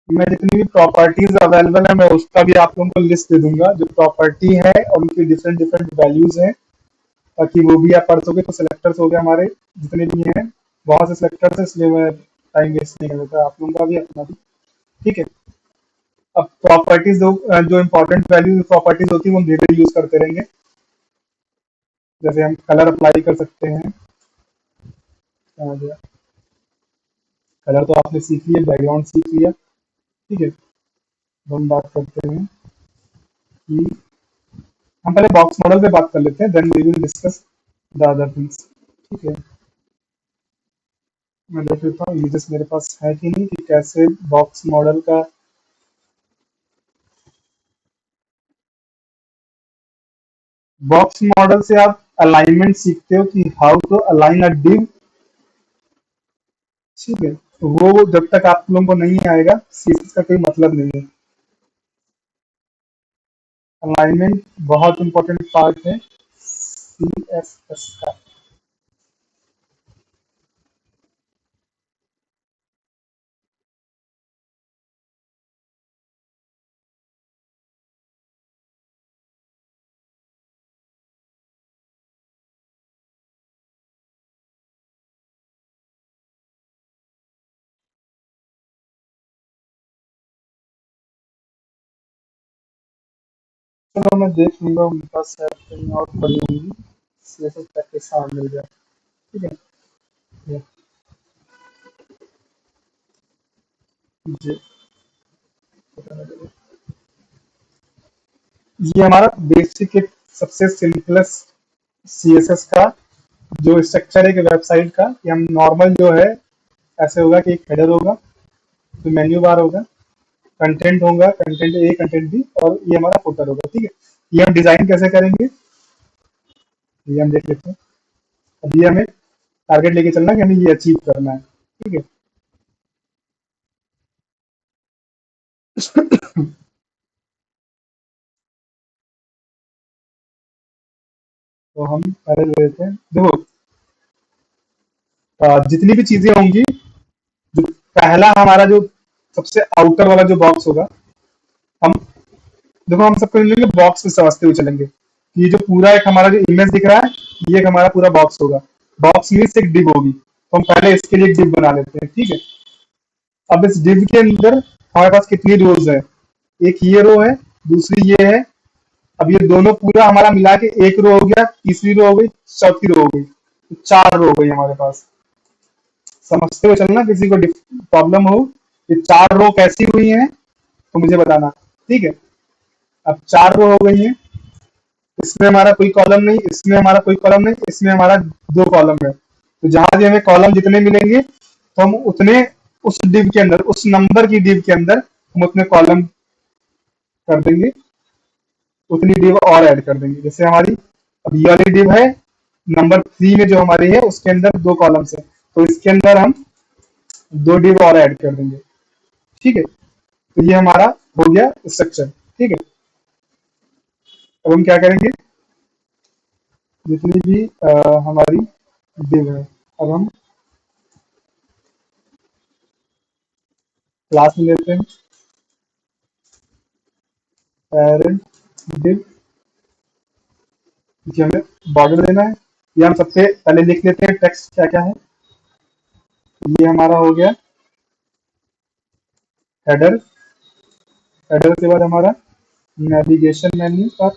मैं जितनी भी प्रॉपर्टीज अवेलेबल है मैं उसका भी आप लोगों को लिस्ट दे दूंगा, जो प्रॉपर्टी है और उनकी डिफरेंट डिफरेंट वैल्यूज हैं, ताकि वो भी आप पढ़ सकोगे। तो सिलेक्टर्स हो गए हमारे जितने भी हैं, बहुत से सिलेक्टर्स हैं, इसलिए मैं टाइम वेस्ट नहीं करता, आप लोगों का भी अपना भी। ठीक है, अब प्रॉपर्टीज जो इंपॉर्टेंट वैल्यू प्रॉपर्टीज होती है वो हम धीरे धीरे यूज करते रहेंगे। जैसे हम कलर अप्लाई कर सकते हैं, कहाँ गया कलर, तो आपने सीख लिया, बैकग्राउंड सीख लिया। ठीक है, अब हम बात करते हैं कि हम पहले बॉक्स मॉडल पे बात कर लेते हैं, then we will discuss the other things. ठीक है, मैं देख लेता हूँ इमेजेस मेरे पास है कि नहीं, कि कैसे बॉक्स मॉडल का। बॉक्स मॉडल से आप अलाइनमेंट सीखते हो कि how to align a div. ठीक है, वो जब तक आप लोगों को नहीं आएगा सीएसएस का कोई मतलब नहीं है। अलाइनमेंट बहुत इंपॉर्टेंट पार्ट है सीएसएस का। चलो मैं देख लूंगा उनके पास शायद कहीं और पड़ी होंगी, सीएसएस पैक के साथ मिल जाए। ठीक है। ये जी, ये हमारा बेसिक एक सबसे सिंपलेस्ट सीएसएस का जो स्ट्रक्चर है कि वेबसाइट का, कि हम नॉर्मल जो है ऐसे होगा कि एक हेडर होगा, तो मेन्यू बार होगा, कंटेंट होगा, कंटेंट ए कंटेंट बी, और ये हमारा फुटर होगा। ठीक है। ये हम डिजाइन कैसे करेंगे, ये हम देख लेते हैं। अब ये हमें टारगेट लेके चलना है कि हमें ये अचीव करना है। ठीक है। तो हम पहले ले लेते हैं, देखो जितनी भी चीजें होंगी, जो पहला हमारा जो सबसे आउटर वाला जो बॉक्स होगा, हम देखो हम सबको लेंगे बॉक्स में समझते हुए चलेंगे। ये जो पूरा एक हमारा जो इमेज दिख रहा है, ये एक हमारा पूरा बॉक्स होगा। बॉक्स मीन्स एक डिव होगी, तो हम पहले इसके लिए एक डिव बना लेते हैं। ठीक है। अब इस डिव के अंदर हमारे पास कितनी रोज है, एक ये रो है, दूसरी ये है। अब ये दोनों पूरा हमारा मिला के एक रो हो गया, तीसरी रो हो गई, चौथी रो हो गई, तो 4 रो हो गई हमारे पास। समझते हुए चलना, किसी को प्रॉब्लम हो, ये 4 रो कैसी हुई हैं तो मुझे बताना। ठीक है। अब 4 रो हो गई हैं, इसमें हमारा कोई कॉलम नहीं, इसमें हमारा कोई कॉलम नहीं, इसमें हमारा 2 कॉलम है। तो जहां भी हमें कॉलम जितने मिलेंगे, तो हम उतने उस डिव के अंदर, उस नंबर की डिव के अंदर हम उतने कॉलम कर देंगे, उतनी डिव और ऐड कर देंगे। जैसे हमारी अब ये वाली डिव है, नंबर 3 में जो हमारी है उसके अंदर 2 कॉलम्स है, तो इसके अंदर हम 2 डिव और ऐड कर देंगे। ठीक है। तो ये हमारा हो गया स्ट्रक्चर। ठीक है। अब हम क्या करेंगे, जितनी भी हमारी डिव है, अब हम क्लास में लेते हैं पेरेंट डिव, कि हमें बॉर्डर देना है। ये हम सबसे पहले लिख लेते हैं टेक्स्ट क्या क्या है। ये हमारा हो गया हेडर, हेडर के बाद हमारा नेविगेशन मेन्यू का,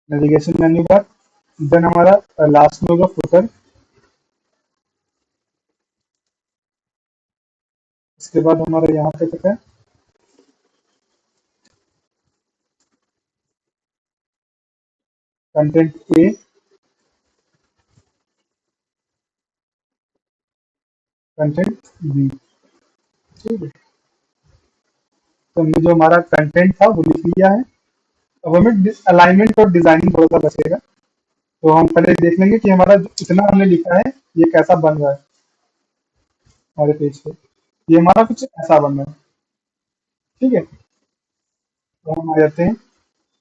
नेविगेशन मेन्यू का, देन हमारा लास्ट में होगा फुटर। इसके बाद हमारा यहाँ पे तक है कंटेंट ए, कंटेंट बी। ठीक है। तो हमने जो हमारा कंटेंट था वो लिख लिया है। अब हमें अलाइनमेंट और डिजाइनिंग थोड़ा सा बचेगा, तो हम पहले देख लेंगे कि हमारा इतना हमने लिखा है ये कैसा बन रहा है हमारे पेज पे। ये हमारा कुछ ऐसा बन रहा है। ठीक है। तो हम आ जाते हैं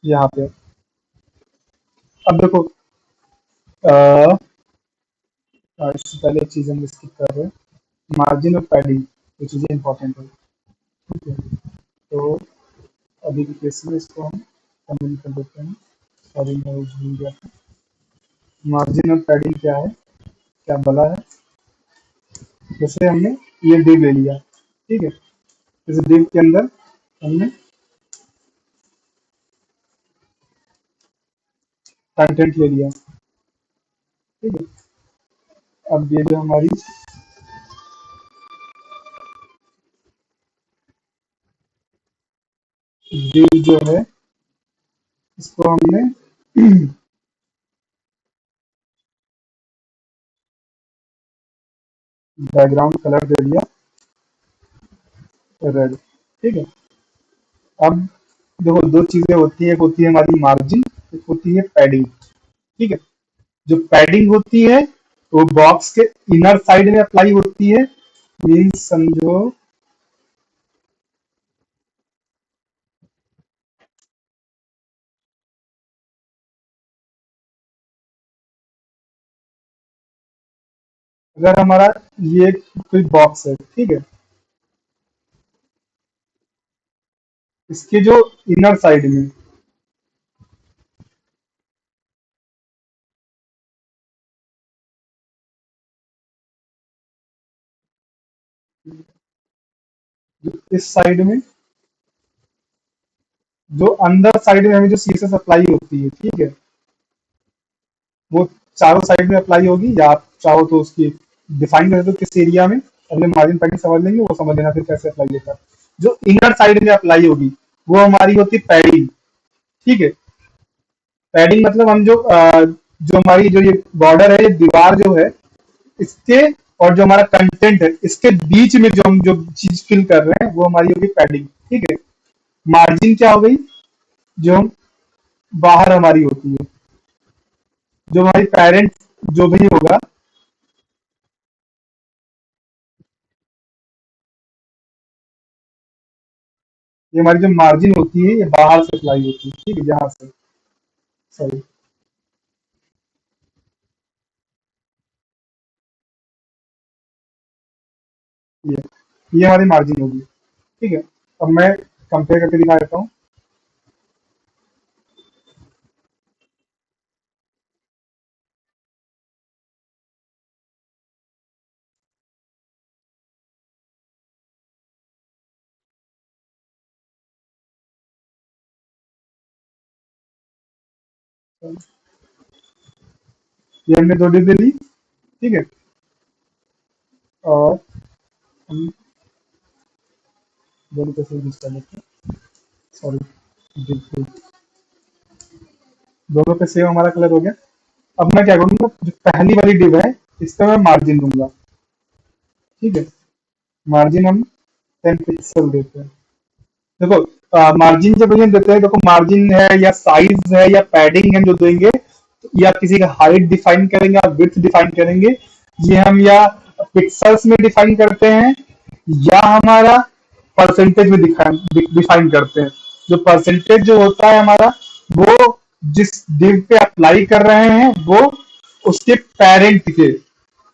यहाँ पे। अब देखो इससे पहले एक चीज हम स्किप कर रहे हैं, मार्जिन और पैडिंग, ये चीजें इंपॉर्टेंट है। ठीक है। तो अभी की केस में इसको हम कमेंट कर देते हैं। सॉरी मैं भूल गया था। मार्जिन और पैडिंग क्या है, क्या बोला है। जैसे हमने ये डिव ले लिया। ठीक है। इस डिव के अंदर हमने कंटेंट ले लिया। ठीक है। अब ये जो हमारी डिव जो है, इसको हमने बैकग्राउंड कलर दे दिया रेड। ठीक है। अब देखो दो चीजें होती है, एक होती है हमारी मार्जिन, एक होती है पैडिंग। ठीक है, जो पैडिंग होती है वो बॉक्स के इनर साइड में अप्लाई होती है। मीन्स समझो, अगर हमारा ये कोई बॉक्स है, ठीक है, इसके जो इनर साइड में, जो इस साइड में, जो अंदर साइड में हमें जो सी अप्लाई होती है, ठीक है, वो चारों साइड में अप्लाई होगी, या आप चाहो तो उसकी डिफाइन कर दो किस एरिया में। पहले मार्जिन पैडिंग समझ लेंगे, वो समझ लेना फिर कैसे अप्लाई होता है। जो इनर साइड में अप्लाई होगी वो हमारी होती है पैडिंग। ठीक है, पैडिंग मतलब हम जो हमारी जो ये बॉर्डर है, ये दीवार जो है, इसके और जो हमारा कंटेंट है इसके बीच में जो हम जो चीज फिल कर रहे हैं वो हमारी होगी पैडिंग। ठीक है, मार्जिन क्या हो गई, जो हम बाहर हमारी होती है, जो हमारी पेरेंट जो भी होगा, ये हमारी जो मार्जिन होती है ये बाहर से अप्लाई होती है। ठीक है, यहाँ से, सॉरी, ये हमारी मार्जिन होगी। ठीक है, अब मैं कंपेयर करके दिखा देता हूँ। ये हमने दो डिब्बे ली, ठीक है, और हम दोनों पे से यूज कर लेते हैं, सॉरी, डिब्बे, दोनों पे सेम हमारा कलर हो गया। अब मैं क्या करूंगा, जो पहली वाली डिब है इस पे मैं मार्जिन दूंगा। ठीक है, मार्जिन हम 10 पिक्सल देते हैं। देखो मार्जिन जब हम देते हैं, देखो मार्जिन है या साइज है या पैडिंग हम जो देंगे, तो या किसी का हाइट डिफाइन करेंगे या विड्थ डिफाइन करेंगे, ये हम या पिक्सल्स में डिफाइन करते हैं या हमारा परसेंटेज में डिफाइन करते हैं। जो परसेंटेज जो होता है हमारा, वो जिस डिव पे अप्लाई कर रहे हैं वो उसके पेरेंट के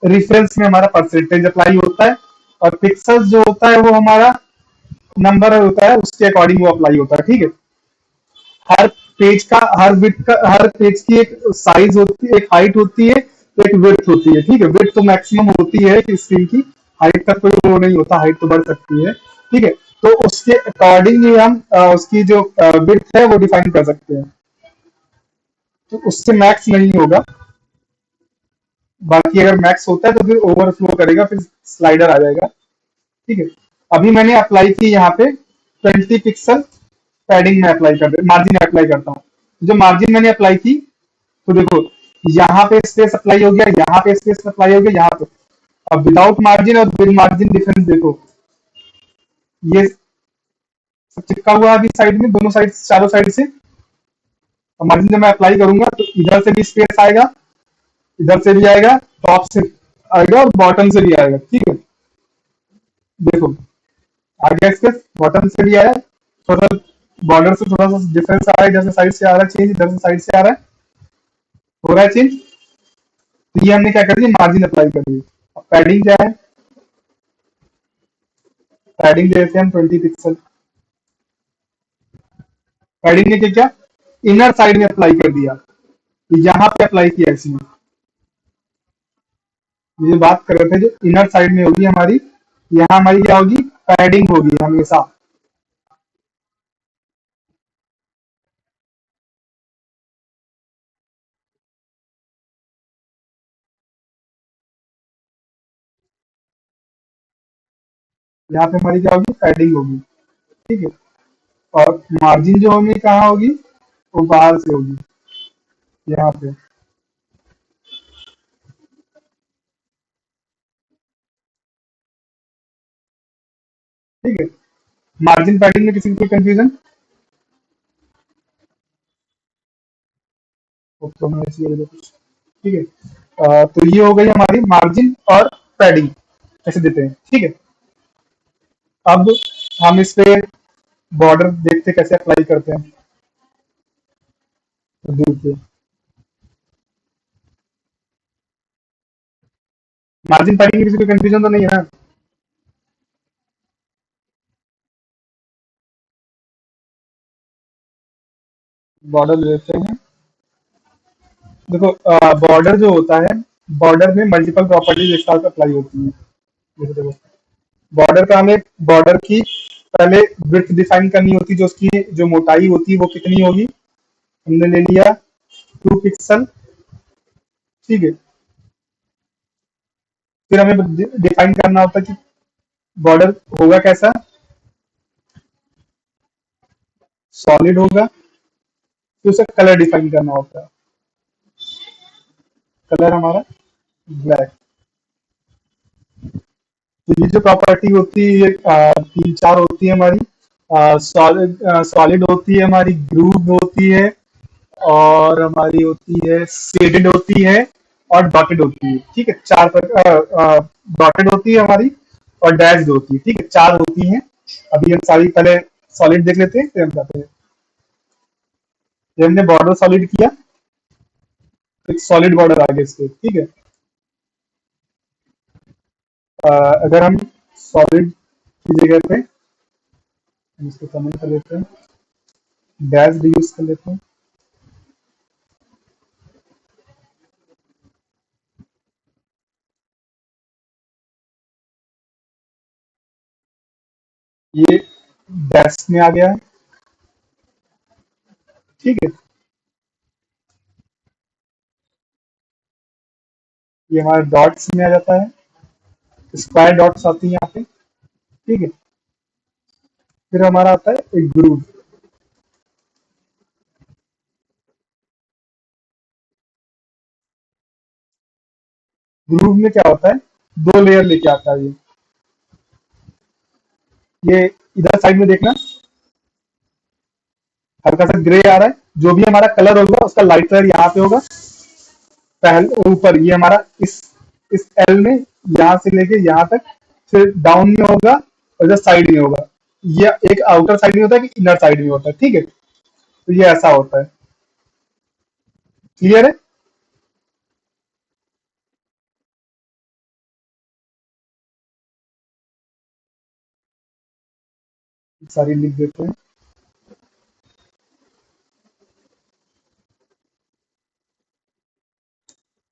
रेफरेंस में हमारा परसेंटेज अप्लाई होता है, और पिक्सल्स जो होता है वो हमारा नंबर होता है, उसके अकॉर्डिंग वो अप्लाई होता है। ठीक है, हर पेज का, हर विड्थ का, हर पेज की एक साइज होती है, एक हाइट होती है, एक विड्थ होती है। ठीक है, विड्थ तो मैक्सिमम होती है स्क्रीन की, हाइट का कोई वो नहीं होता, हाइट तो बढ़ सकती है। ठीक है, तो उसके अकॉर्डिंग ही हम उसकी जो विड्थ है वो डिफाइन कर सकते हैं, तो उससे मैक्स नहीं होगा। बाकी अगर मैक्स होता है तो फिर ओवरफ्लो करेगा, फिर स्लाइडर आ जाएगा। ठीक है, अभी मैंने अप्लाई की यहाँ पे 20 पिक्सल, पैडिंग में अप्लाई कर मार्जिन में अप्लाई करता हूँ। जो मार्जिन मैंने अप्लाई की, तो देखो यहाँ पे स्पेस अप्लाई हो गया, यहाँ पे स्पेस अप्लाई हो गया, यहाँ पे। अब विदाउट मार्जिन और विद मार्जिन डिफरेंस देखो, ये सब चिपका हुआ है अभी साइड में, दोनों साइड, चारों साइड से। और मार्जिन जब मैं अप्लाई करूंगा तो इधर से भी स्पेस आएगा, इधर से भी आएगा, टॉप से आएगा और बॉटम से भी आएगा। ठीक है, देखो आ गया स्पेस, बॉटम से भी आया, थोड़ा बॉर्डर से थोड़ा सा डिफरेंस आ रहा है, इधर से साइड से आ रहा है चेंज, इधर से साइड से आ रहा है, हो रहा है चेंज। तो ये हमने क्या कर दिया, मार्जिन अप्लाई कर दी। अब पैडिंग क्या है, पैडिंग दे देते हैं हम 20 पिक्सल। पैडिंग ने क्या, इनर साइड में अप्लाई कर दिया, तो यहाँ पे अप्लाई किया इसने। ये जो बात कर रहे थे, जो इनर साइड में होगी हमारी, यहाँ हमारी क्या होगी, पैडिंग होगी हमेशा। यहाँ पे हमारी क्या होगी, पैडिंग होगी। ठीक है, और मार्जिन जो होगी कहाँ होगी, वो बाहर से होगी, यहाँ पे। ठीक है, मार्जिन पैडिंग में किसी को कोई कंफ्यूजन? तो मैं ऐसे ही कुछ, ठीक है। तो ये हो गई हमारी मार्जिन और पैडिंग कैसे देते हैं, ठीक है। अब हम इस पे बॉर्डर देखते हैं कैसे अप्लाई करते हैं। तो देखिए मार्जिन पैडिंग की किसी को कंफ्यूजन तो नहीं है ना। बॉर्डर लेते हैं। देखो बॉर्डर जो होता है, बॉर्डर में मल्टीपल प्रॉपर्टीज एक साथ अप्लाई होती है। जैसे देखो बॉर्डर का हमें बॉर्डर की पहले विड्थ डिफाइन करनी होती है, जो उसकी जो मोटाई होती है वो कितनी होगी, हमने ले लिया 2 पिक्सल, ठीक है। फिर हमें डिफाइन करना होता है कि बॉर्डर होगा कैसा, सॉलिड होगा। फिर उसे कलर डिफाइन करना होता है, कलर हमारा ब्लैक। तो ये जो प्रॉपर्टी होती है ये 3 4 होती है हमारी। सॉलिड सॉलिड होती है हमारी, ग्रूव होती है, और हमारी होती है शेडेड होती है, और डॉटेड होती है, ठीक है। 4 डॉटेड होती है हमारी, और डैश्ड होती है, ठीक है। 4 होती हैं। अभी हम सारी पहले सॉलिड देख लेते हैं, फिर हम जाते हैं। ये हमने बॉर्डर सॉलिड किया, एक सॉलिड बॉर्डर आ गया इसके, ठीक है। अगर हम सॉलिड की जगह पे हम इसको कमेंट कर लेते हैं, डैश भी यूज कर लेते हैं। ये डैश में आ गया है, ठीक है। ये हमारे डॉट्स में आ जाता है, स्क्वायर डॉट्स आती है यहाँ पे, ठीक है। फिर हमारा आता है एक ग्रुप। ग्रुप में क्या होता है, 2 लेयर लेके आता है ये इधर साइड में देखना, हल्का सा ग्रे आ रहा है। जो भी हमारा कलर होगा उसका लाइट कलर यहाँ पे होगा, पहले ऊपर ये हमारा इस एल में, यहाँ से लेके यहाँ तक, फिर डाउन में होगा, और इधर साइड में होगा। ये एक आउटर साइड में होता है कि इनर साइड में होता है, ठीक है। तो ये ऐसा होता है, क्लियर है। सारी लिख देते हैं,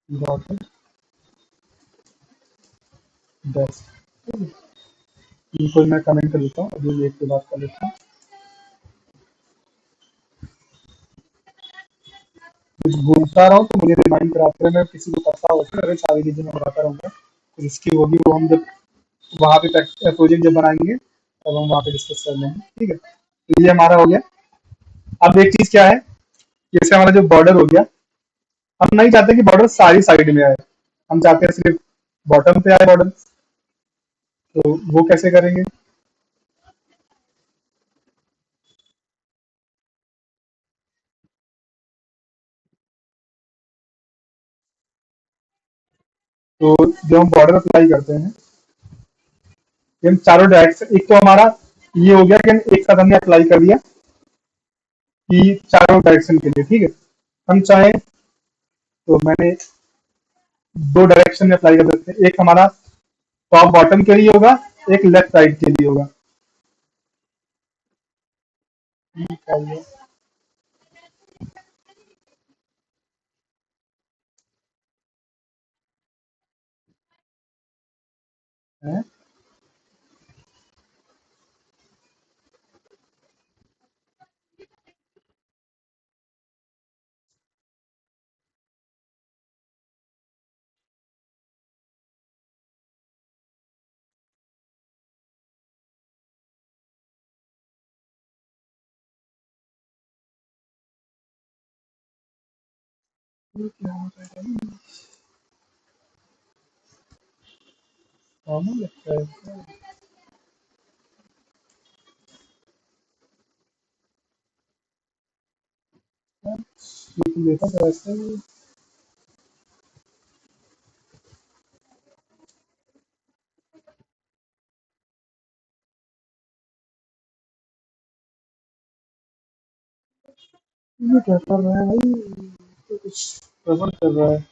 डॉट डैश। इनको मैं कमेंट कर देता हूँ, अभी एक के बाद कर लेता हूँ। कुछ भूलता रहा हूँ तो मुझे रिमाइंड कराते रहे, मैं किसी को पता होता है, अगर सारी चीजें मैं बताता रहूँगा तो जिसकी होगी वो हम जब वहाँ पे प्रोजेक्ट जब बनाएंगे तब हम वहाँ पे डिस्कस कर लेंगे, ठीक है। तो ये हमारा हो गया। अब एक चीज क्या है, जैसे हमारा जो बॉर्डर हो गया, हम नहीं चाहते कि बॉर्डर सारी साइड में आए, हम चाहते हैं सिर्फ बॉटम पे आए बॉर्डर। तो वो कैसे करेंगे, तो जो हम बॉर्डर अप्लाई करते हैं, ये हम चारों डायरेक्शन, एक तो हमारा ये हो गया कि हम एक साथ हमने अप्लाई कर दिया कि चारों डायरेक्शन के लिए, ठीक है। हम चाहें तो मैंने 2 डायरेक्शन में अप्लाई कर सकते हैं, एक हमारा टॉप बॉटम के लिए होगा, एक लेफ्ट राइट के लिए होगा। है? कॉमन लगता है। देखा तो ऐसे ही ये क्या कर रहा है भाई, तो कुछ गड़बड़ कर रहा है।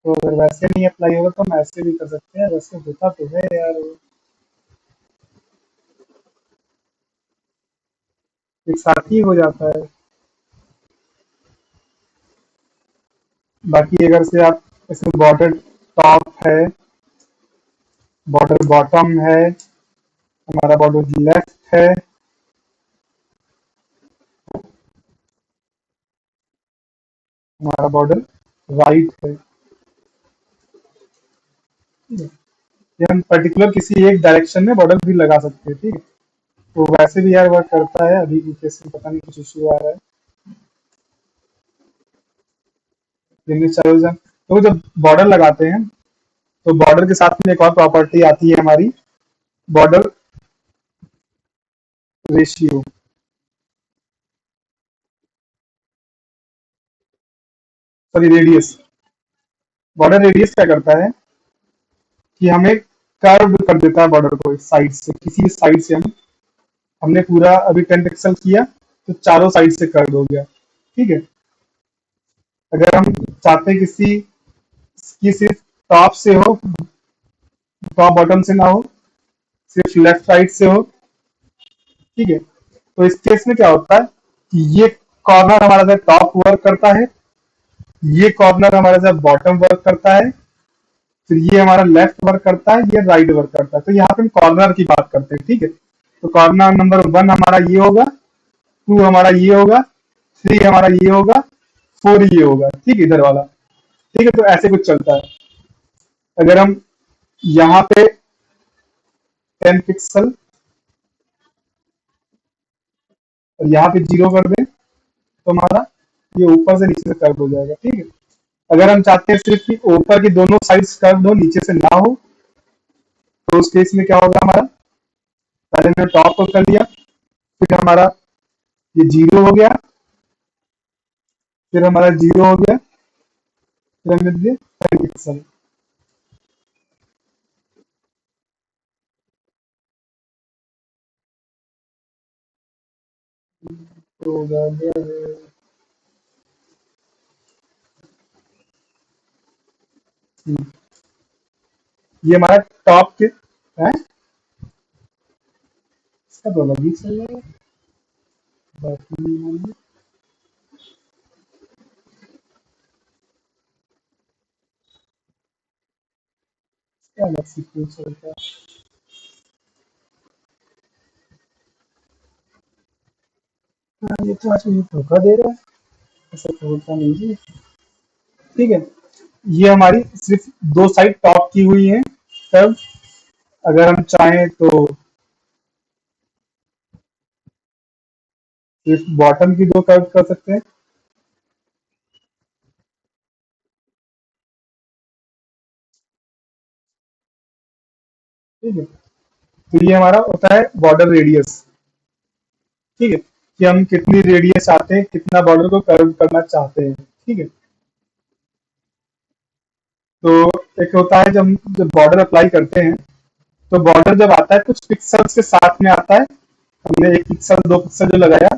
तो अगर वैसे नहीं अप्लाई होगा तो हम ऐसे भी कर सकते हैं, वैसे होता तो है यार वो, एक साथ ही हो जाता है। बाकी अगर से आप इसमें बॉर्डर टॉप है, बॉर्डर बॉटम है, हमारा बॉर्डर लेफ्ट है, हमारा बॉर्डर राइट है, ठीक है। ये हम पर्टिकुलर किसी एक डायरेक्शन में बॉर्डर भी लगा सकते हैं, ठीक है। तो वैसे भी यार वर्क करता है, अभी भी कैसे पता नहीं कुछ इशू आ रहा है। तो जब बॉर्डर लगाते हैं तो बॉर्डर के साथ में एक और प्रॉपर्टी आती है हमारी, border ratio. Sorry, radius. Border radius क्या करता है कि हमें कर्व कर देता है बॉर्डर को साइड से, किसी भी साइड से हमने पूरा अभी 10 पिक्सल किया तो चारों साइड से कर्व हो गया, ठीक है। अगर हम चाहते हैं किसी की सिर्फ टॉप से हो, टॉप बॉटम से ना हो, सिर्फ लेफ्ट राइट से हो, ठीक है, तो इस केस में क्या होता है कि ये कॉर्नर हमारा साथ टॉप वर्क करता है, ये कॉर्नर हमारे साथ बॉटम वर्क करता है, फिर ये हमारा लेफ्ट वर्क करता है, ये राइट वर्क करता है। तो यहाँ पे हम कॉर्नर की बात करते हैं, ठीक है। तो कॉर्नर नंबर 1 हमारा ये होगा, 2 हमारा ये होगा, 3 हमारा ये होगा, 4 ये होगा, ठीक है, इधर वाला, ठीक है। तो ऐसे कुछ चलता है। अगर हम यहाँ पे 10 पिक्सल और यहाँ पे 0 कर दें तो हमारा ये ऊपर से नीचे से कर्व हो जाएगा, ठीक है। अगर हम चाहते हैं सिर्फ कि ऊपर की दोनों साइड्स कर्व हो, नीचे से ना हो, तो उस केस में क्या होगा हमारा, पहले हमने टॉप को कर लिया, फिर हमारा ये 0 हो गया, फिर हमारा 0 हो गया, फिर हमने दिए 10 पिक्सल। तो ये हमारा टॉप के है, इसका तो अलग ही चल रहा है। बाकी क्या अलग सीक्वेंस चलता है। हाँ, ये तो आज मुझे धोखा दे रहा है, ऐसा तो होता नहीं है, ठीक है। ये हमारी सिर्फ दो साइड टॉप की हुई है, तब अगर हम चाहें तो सिर्फ बॉटम की दो कर्व कर सकते हैं, ठीक है। तो ये हमारा होता है बॉर्डर रेडियस, ठीक है, कि हम कितनी रेडियस चाहते हैं, कितना बॉर्डर को कर्व करना चाहते हैं, ठीक है। तो एक होता है जब बॉर्डर अप्लाई करते हैं, तो बॉर्डर जब आता है कुछ पिक्सल्स के साथ में आता है, हमने 1 पिक्सल 2 पिक्सल जो लगाया,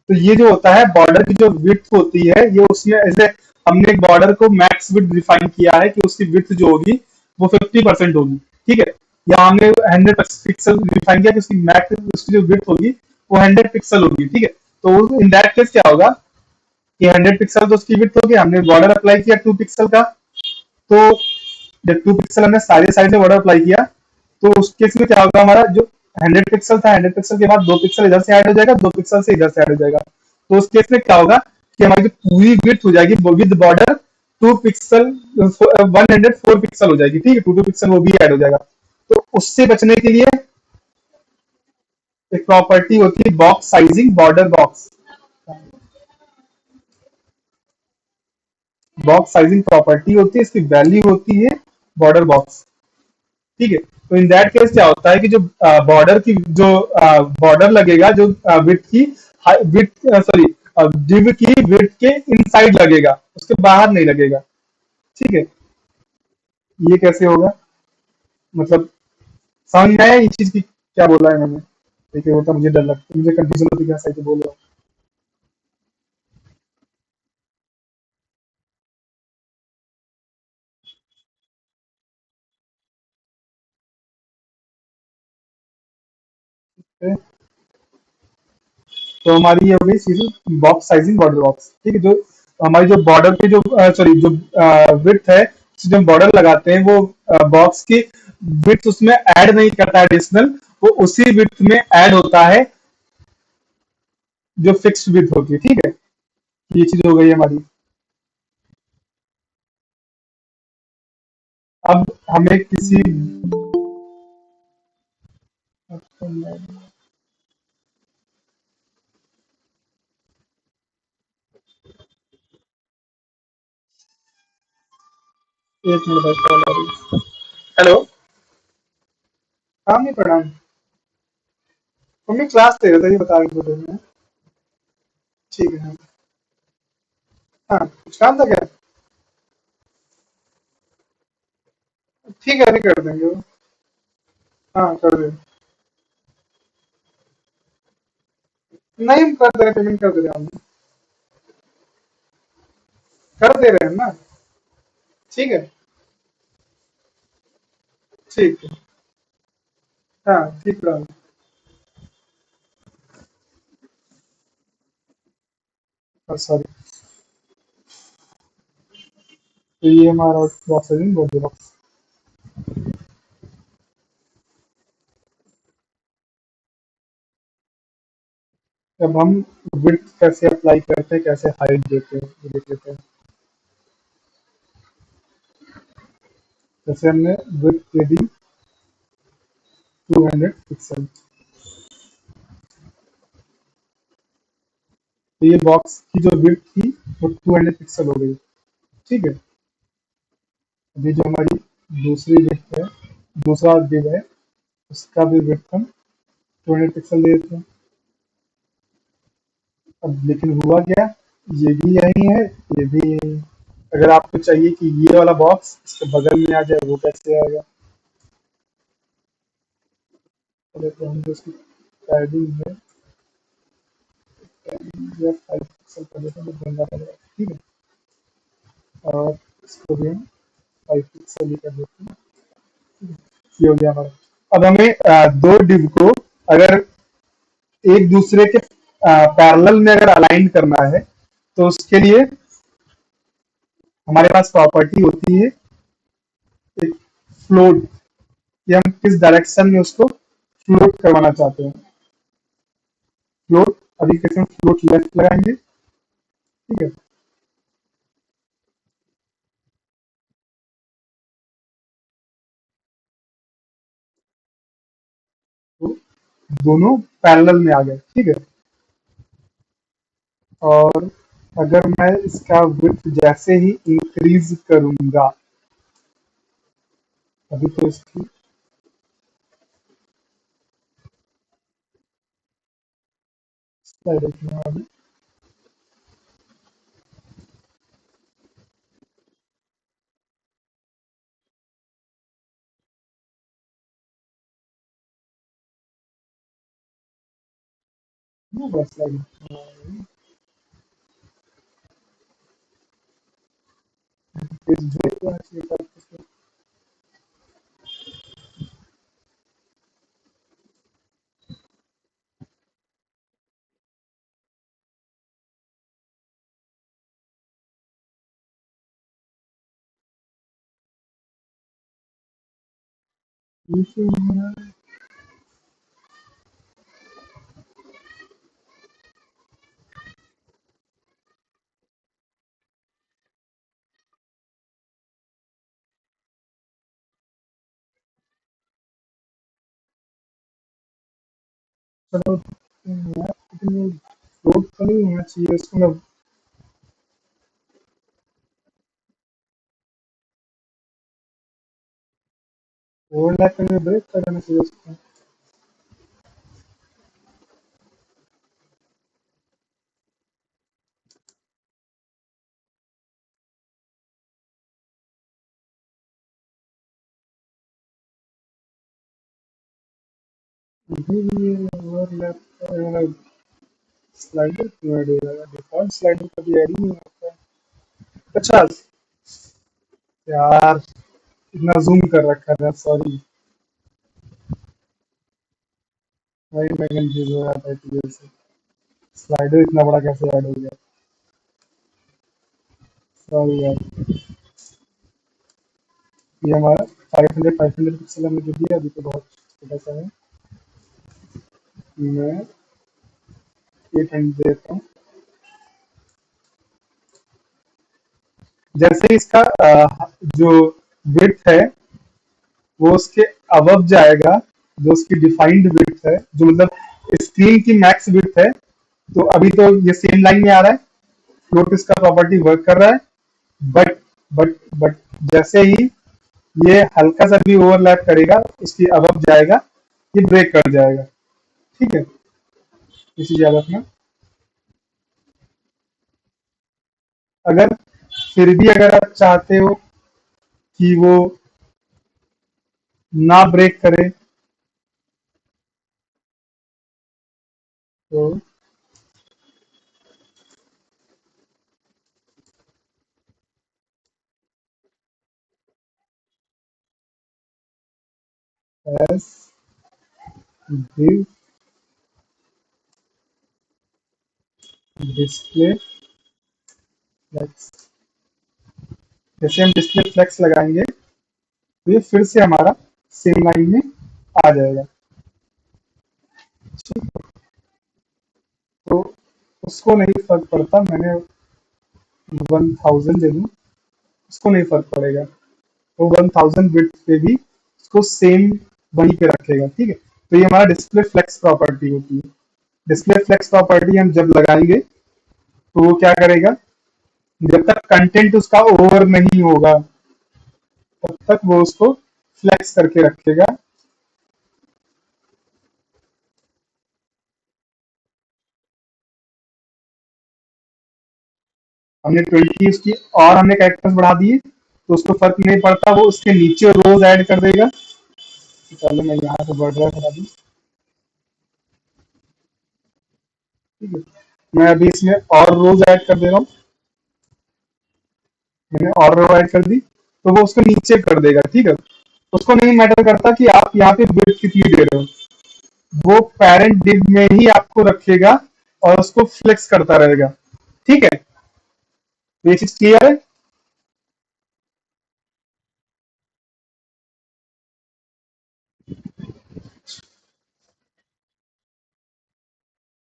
तो ये जो होता है बॉर्डर की जो विड्थ होती है, ये उसमें ऐसे हमने एक बॉर्डर को मैक्स विड्थ डिफाइन किया है कि उसकी विड्थ जो होगी वो 50% होगी, ठीक है। या हमने 100 पिक्सल डिफाइन किया कि उसकी मैक्स, उसकी जो विड्थ होगी वो 100 पिक्सल होगी, ठीक है। तो इन दैट केस क्या होगा कि 100 पिक्सल तो उसकी विड्थ होगी, हमने बॉर्डर अप्लाई किया 2 पिक्सल का, तो जब 2 पिक्सल हमने सारे साइड से बॉर्डर अप्लाई किया, तो उस केस में क्या होगा, हमारा जो 100 पिक्सल था, 100 पिक्सल के बाद 2 पिक्सल इधर से ऐड हो जाएगा, 2 पिक्सल से इधर से ऐड हो जाएगा। तो उस केस में क्या होगा कि हमारी जो पूरी विड्थ हो जाएगी विद बॉर्डर 2 पिक्सल 104 पिक्सल हो जाएगी, ठीक है। 2 पिक्सल वो भी ऐड हो जाएगा। तो उससे बचने के लिए एक प्रॉपर्टी होती है box sizing, border box, box sizing property होती है, इसकी वैल्यू होती है बॉर्डर बॉक्स। ठीक है, तो इन दैट केस क्या होता है कि जो बॉर्डर की जो बॉर्डर लगेगा, जो विथ की विथ सॉरी डिव की विथ के इनसाइड लगेगा, उसके बाहर नहीं लगेगा। ठीक है, ये कैसे होगा, मतलब समझ में आया ये चीज की क्या बोला है मैंने? देखिए होता, मुझे डर लगता है, मुझे कंफ्यूजन होती है क्या सही से बोल रहा हूँ। तो हमारी ये हो गई चीजें बॉक्स साइजिंग, बॉर्डर बॉक्स। ठीक है, जो हमारी जो बॉर्डर पे जो सॉरी जो विड्थ है, जो बॉर्डर लगाते हैं वो बॉक्स की विड्थ उसमें ऐड नहीं करता है एडिशनल, वो उसी विड्थ में ऐड होता है जो फिक्स विड्थ होती है। ठीक है, ये चीज हो गई हमारी। अब हमें किसी एक मिनट भाई, कॉल आ रही है। हेलो, काम नहीं पड़ा, मम्मी क्लास दे रहा था, ये बता रही थोड़े में। ठीक है, हाँ हाँ, कुछ काम था क्या? ठीक है, अभी कर देंगे वो। हाँ कर देंगे, नहीं हम कर दे रहे, पेमेंट कर दे रहे हैं हम, कर दे रहे हैं ना। ठीक है, ठीक है, हाँ ठीक रहा। सॉरी, तो ये हमारा बॉक्स है, बॉडी बॉक्स। अब हम विड्थ कैसे अप्लाई करते हैं, कैसे हाइट देते हैं, ये देख लेते हैं। जैसे हमने विड्थ दे दी 200 पिक्सल, तो ये बॉक्स की जो विड्थ थी वो 200 पिक्सल हो गई। ठीक है, अभी जो हमारी दूसरी विड्थ है, दूसरा डिव है, उसका भी विड्थ हम 200 पिक्सल दे देते हैं। अब लेकिन हुआ क्या, ये भी यही है, ये भी यही है। अगर आपको चाहिए कि ये वाला बॉक्स इसके बगल में आ जाए, वो कैसे आएगा? पहले तो हम जो इसकी पैडिंग है, या 5 पिक्सल कर देते हैं, तो गंदा पड़ेगा। ठीक है, और इसको भी हम 5 पिक्सल ही कर देते हैं। ये हो गया हमारा। अब हमें दो डिव को अगर एक दूसरे के पैरेलल में अगर अलाइन करना है, तो उसके लिए हमारे पास प्रॉपर्टी होती है एक फ्लोट, कि हम किस डायरेक्शन में उसको फ्लोट करवाना चाहते हैं। फ्लोट, अभी कैसे हम फ्लोट लेफ्ट लगाएंगे। ठीक है, तो दोनों पैरेलल में आ गए। ठीक है, और अगर मैं इसका विड्थ जैसे ही इंक्रीज करूंगा, अभी तो इसकी डायरेक्शन में अभी बस लगी चलो यार, इतनी फ्लोट तो नहीं होना चाहिए इसको। मैं ओवरलैप करने में ब्रेक कर देना चाहिए उसको। अभी भी ओवरलैप स्लाइडर क्यों ऐड होगा? डिफॉल्ट स्लाइडर कभी ऐड ही नहीं होता है। अच्छा यार, इतना जूम कर रखा था, सॉरी भाई, मैं कंफ्यूज हो रहा था इस वजह से। स्लाइडर इतना बड़ा कैसे ऐड हो गया? सॉरी यार। ये हमारा 500 पिक्सल हमने जो दिया अभी तो बहुत छोटा सा है। मैं 800 देता हूँ। जैसे इसका जो विड्थ है वो उसके अबव जाएगा, जो उसकी डिफाइंड विड्थ है, जो मतलब स्क्रीन की मैक्स विड्थ है, तो अभी तो ये सेम लाइन में आ रहा है, फ्लोट इसका प्रॉपर्टी वर्क कर रहा है। बट बट जैसे ही ये हल्का सा भी ओवरलैप करेगा, उसकी अबव जाएगा, ये ब्रेक कर जाएगा। ठीक है, इसी याद रखना। अगर फिर भी अगर आप चाहते हो कि वो ना ब्रेक करे, तो एस div डिस्प्ले फ्लेक्स। जैसे हम डिस्प्ले फ्लेक्स लगाएंगे तो ये फिर से हमारा सेम लाइन में आ जाएगा। तो उसको नहीं फर्क पड़ता, मैंने 1000 ले लूँ, उसको नहीं फर्क पड़ेगा। वो 1000 बिट पे भी उसको सेम वहीं पे रखेगा। ठीक है, तो ये हमारा डिस्प्ले फ्लेक्स प्रॉपर्टी होती है। डिस्प्ले फ्लेक्स प्रॉपर्टी हम जब लगाएंगे तो वो क्या करेगा, जब तक कंटेंट उसका ओवर नहीं होगा तब तक वो उसको फ्लेक्स करके रखेगा। हमने 20 उसकी और हमने कैरेक्टर्स बढ़ा दिए तो उसको फर्क नहीं पड़ता, वो उसके नीचे रोज ऐड कर देगा। तो पहले मैं यहाँ से बढ़ रहा था अभी। ठीक है, मैं अभी इसमें और रोज ऐड कर दे रहा हूँ। मैंने और रो ऐड कर दी तो वो उसको नीचे कर देगा। ठीक है, उसको नहीं मैटर करता कि आप यहाँ पे बिट कितनी दे रहे हो, वो पेरेंट डिव में ही आपको रखेगा और उसको फ्लेक्स करता रहेगा। ठीक है, तो ये चीज क्लियर है।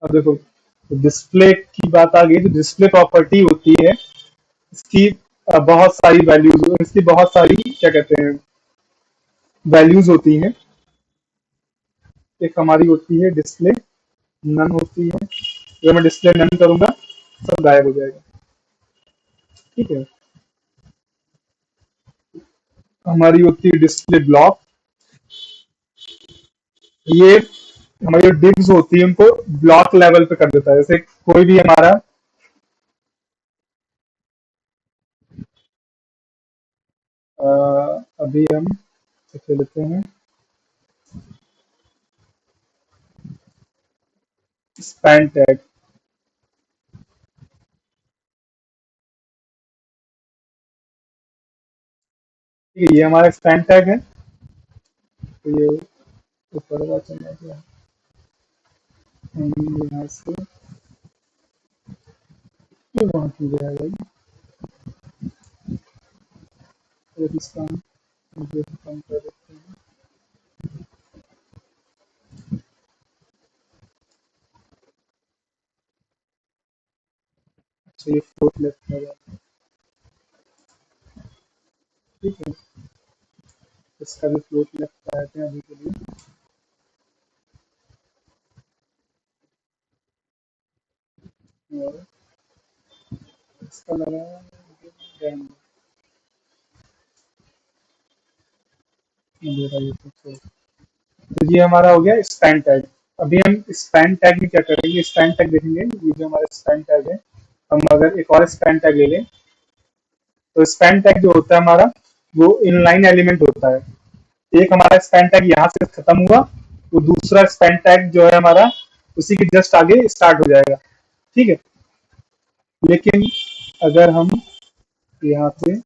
अब देखो, डिस्प्ले की बात आ गई तो डिस्प्ले प्रॉपर्टी होती है इसकी बहुत सारी वैल्यूज, इसकी बहुत सारी क्या कहते हैं वैल्यूज होती हैं। एक हमारी होती है डिस्प्ले नन होती है, जब मैं डिस्प्ले नन करूंगा सब गायब हो जाएगा। ठीक है, हमारी होती है डिस्प्ले ब्लॉक। ये हमारी जो डिव्स होती है उनको ब्लॉक लेवल पे कर देता है। जैसे कोई भी हमारा अ, अभी हम कैसे लेते हैं स्पैन टैग। ठीक है, ये हमारा स्पैन टैग है। तो ये ऊपर का चला गया, हम यहाँ से ये वहाँ की जाएगा। ये इसका हम मुझे कम कर देते हैं। अच्छा, ये फोर्थ लेफ्ट है। ठीक है, इसका भी फ्लोट लेफ्ट आते हैं अभी के लिए। और इसका लगा डैम। मेरा ये तो ये हमारा हो गया स्पैन टैग। अभी हम स्पैन टैग में क्या करेंगे, स्पैन टैग देखेंगे। ये जो हमारा स्पैन टैग है, हम अगर एक और स्पैन टैग ले लें, तो स्पैन टैग जो होता है हमारा, वो इनलाइन एलिमेंट होता है। एक हमारा स्पैन टैग यहाँ से खत्म हुआ, तो दूसरा स्पैन टैग जो है हमारा उसी के जस्ट आगे स्टार्ट हो जाएगा। ठीक है, लेकिन अगर हम यहाँ पे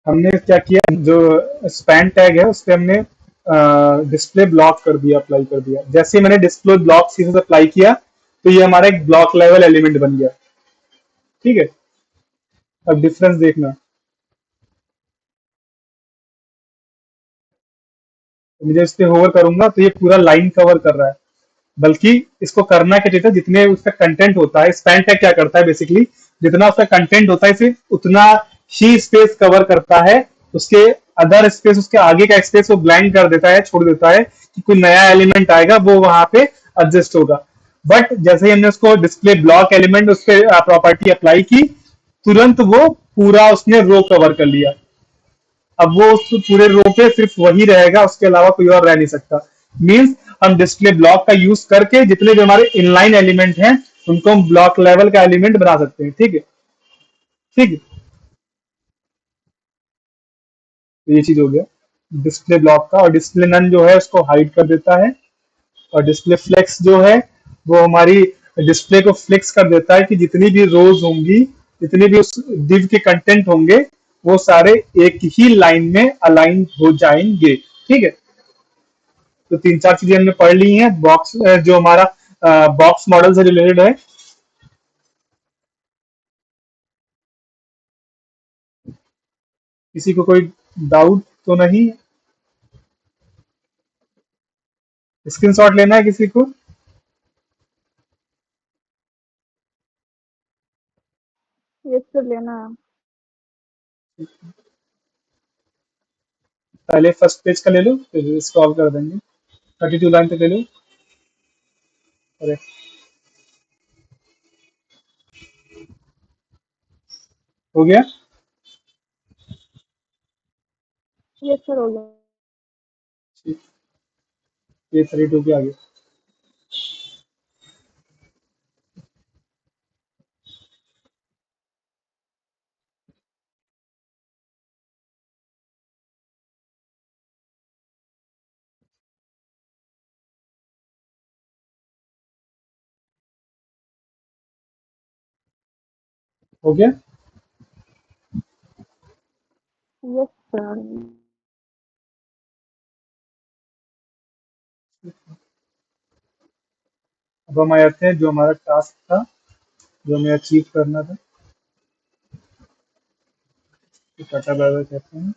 हमने क्या किया, जो स्पैन टैग है उस पे हमने डिस्प्ले ब्लॉक कर दिया, अप्लाई कर दिया। जैसे ही मैंने डिस्प्ले ब्लॉक सीधे से अप्लाई किया, तो ये हमारा एक ब्लॉक लेवल एलिमेंट बन गया। ठीक है, अब डिफरेंस देखना। तो मुझे इस पे होवर करूंगा तो ये पूरा लाइन कवर कर रहा है। बल्कि इसको करना क्या चाहिए था, जितने उसका कंटेंट होता है, स्पैन टैग क्या करता है बेसिकली, जितना उसका कंटेंट होता है सिर्फ उतना ही स्पेस कवर करता है। उसके अदर स्पेस, उसके आगे का स्पेस वो ब्लैंक कर देता है, छोड़ देता है कि कोई नया एलिमेंट आएगा वो वहां पे एडजस्ट होगा। बट जैसे ही हमने उसको डिस्प्ले ब्लॉक एलिमेंट उस पर प्रॉपर्टी अप्लाई की, तुरंत वो पूरा उसने रो कवर कर लिया। अब वो उस पूरे रो पे सिर्फ वही रहेगा, उसके अलावा कोई और रह नहीं सकता। मींस हम डिस्प्ले ब्लॉक का यूज करके जितने भी हमारे इनलाइन एलिमेंट हैं, उनको हम ब्लॉक लेवल का एलिमेंट बना सकते हैं। ठीक है, ठीक है, तो ये चीज हो गया डिस्प्ले ब्लॉक का। और डिस्प्ले नन जो है उसको हाइड कर देता है। और डिस्प्ले फ्लेक्स जो है वो हमारी डिस्प्ले को फ्लेक्स कर देता है कि जितनी भी रोज होंगी, जितने भी उस div के कंटेंट होंगे, वो सारे एक ही लाइन में अलाइन हो जाएंगे। ठीक है, तो तीन चार चीजें हमने पढ़ ली हैं। बॉक्स जो हमारा बॉक्स मॉडल से रिलेटेड है। किसी को कोई डाउट तो नहीं? स्क्रीनशॉट लेना है किसी को? ये तो लेना है। पहले फर्स्ट पेज का ले लो, फिर स्क्रॉल कर देंगे। 32 लाइन तक ले लो। अरे हो गया, ये सर हो गया। ठीक, ये 32 के आगे। हो गया। Yes sir. अब हम आ जाते हैं जो हमारा टास्क था, जो हमें अचीव करना था। तो टाटा बाय बाय कहते हैं,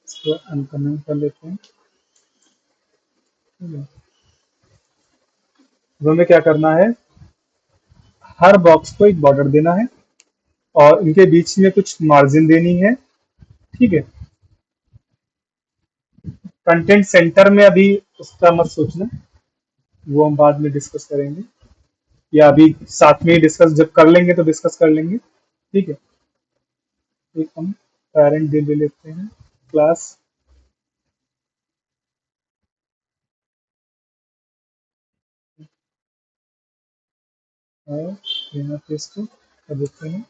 इसको अनकमेंट कर लेते हैं। ठीक है? अब हमें क्या करना है, हर बॉक्स को एक बॉर्डर देना है और इनके बीच में कुछ मार्जिन देनी है। ठीक है, कंटेंट सेंटर में अभी उसका मत सोचना, वो हम बाद में डिस्कस करेंगे, या अभी साथ में ही डिस्कस जब कर लेंगे तो डिस्कस कर लेंगे। ठीक है, एक हम पेरेंट दे लेते हैं, क्लास। और यहाँ पे इसको कर देते हैं।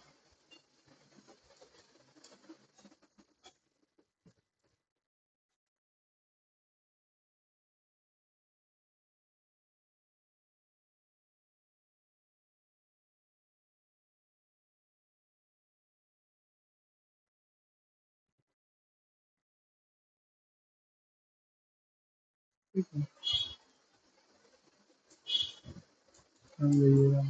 ठीक है, हम ये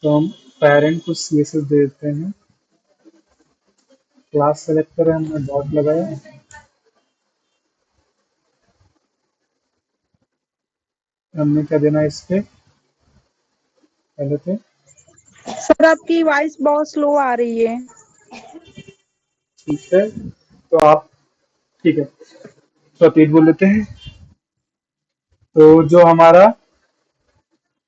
तो हम पेरेंट को सीएसएस दे देते हैं। क्लास सेलेक्ट करें, हमने डॉट लगाया। हमने क्या देना है इस पे, पहले थे। सर आपकी वॉइस बहुत स्लो आ रही है। ठीक है, तो आप, ठीक है, तो तेज बोल लेते हैं। तो जो हमारा,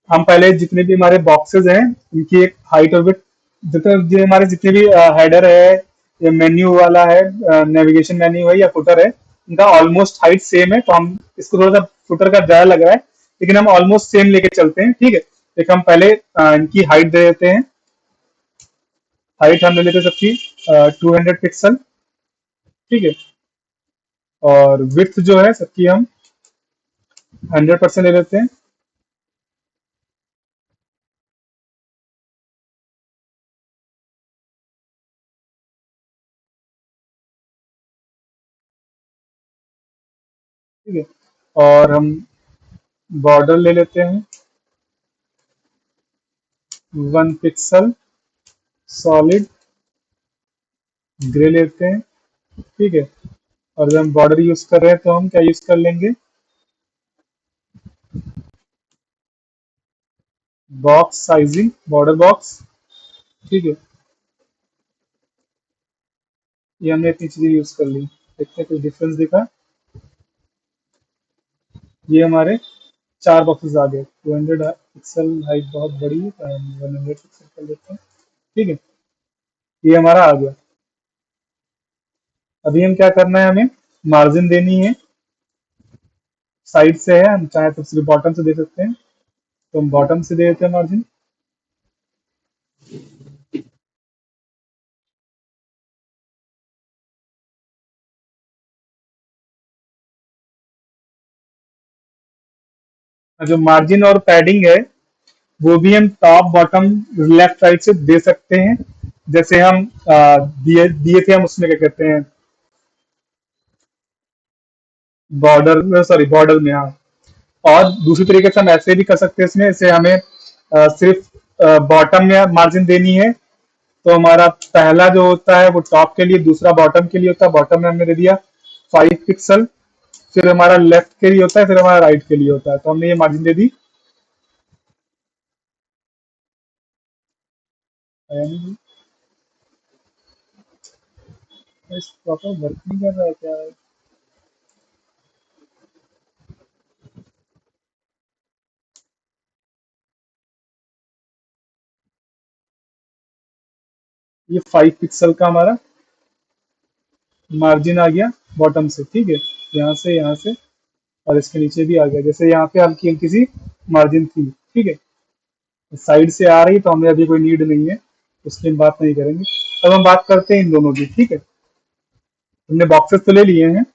हम पहले जितने भी हमारे बॉक्सेस हैं उनकी एक हाइट और विड्थ, जितने जो हमारे जितने भी हेडर है या मेन्यू वाला है, नेविगेशन मेन्यू है या फुटर है, उनका ऑलमोस्ट हाइट सेम है। तो हम इसको थोड़ा सा फुटर का ज्यादा लग रहा है, लेकिन हम ऑलमोस्ट सेम लेके चलते हैं। ठीक है, एक हम पहले इनकी हाइट दे देते हैं। हाइट हम ले लेते हैं सबकी 200 पिक्सल। ठीक है, और विड्थ जो है सबकी हम 100% ले लेते हैं। ठीक है, और हम बॉर्डर ले लेते हैं 1 पिक्सल सॉलिड ग्रे लेते हैं। ठीक है, और जब हम बॉर्डर यूज कर रहे हैं तो हम क्या यूज कर लेंगे, बॉक्स साइजिंग, बॉर्डर बॉक्स। ठीक है, ये हमने इतनी चीजें यूज कर ली। देखते हैं कुछ डिफरेंस दिखा। ये हमारे 4 बॉक्सेस आ गए। 200 पिक्सल हाइट बहुत बड़ी है, तो हम 100 पिक्सल कर लेते हैं। ठीक है, ये हमारा आ गया। अभी हम क्या करना है, हमें मार्जिन देनी है। साइड से है, हम चाहे तो सिर्फ बॉटम से दे सकते हैं, तो हम बॉटम से दे देते हैं मार्जिन। जो मार्जिन और पैडिंग है वो भी हम टॉप बॉटम लेफ्ट राइट से दे सकते हैं। जैसे हम दिए दिए थे हम उसमें क्या कहते हैं, बॉर्डर, सॉरी बॉर्डर में, हाँ। और दूसरी तरीके से हम ऐसे भी कर सकते हैं इसमें, जैसे हमें सिर्फ बॉटम में मार्जिन देनी है, तो हमारा पहला जो होता है वो टॉप के लिए, दूसरा बॉटम के लिए होता है। बॉटम में हमने दे दिया 5 पिक्सल, फिर हमारा लेफ्ट के लिए होता है, फिर हमारा राइट के लिए होता है, तो हमने ये margin they the. Proper work नहीं कर रहा है क्या? ये 5 पिक्सल का हमारा मार्जिन आ गया बॉटम से। ठीक है, यहाँ से और इसके नीचे भी आ गया। जैसे यहाँ पे हल्की हल्की सी मार्जिन थी। ठीक है, साइड से आ रही, तो हमें अभी कोई नीड नहीं है, उसकी हम बात नहीं करेंगे। अब हम बात करते हैं इन दोनों की। ठीक है, हमने बॉक्सेस तो ले लिए हैं।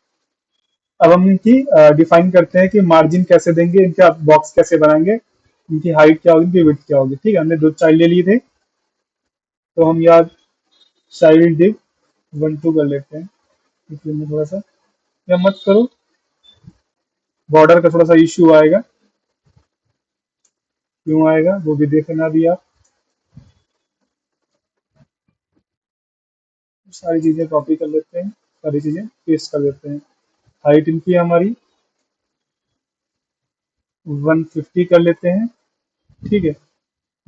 अब हम इनकी डिफाइन करते हैं कि मार्जिन कैसे देंगे, इनका बॉक्स कैसे बनाएंगे, इनकी हाइट क्या होगी, इनकी विड्थ क्या होगी। ठीक है, हमने 2 चाइल्ड ले लिए थे, तो हम यार चाइल्ड डिव 1 2 कर लेते हैं। क्योंकि हमें थोड़ा सा, या मत करो, बॉर्डर का थोड़ा सा इश्यू आएगा। क्यों आएगा वो भी देखना भी आप। सारी चीजें कॉपी कर लेते हैं, सारी चीजें पेस्ट कर लेते हैं। हाइट इनकी हमारी 150 कर लेते हैं। ठीक है,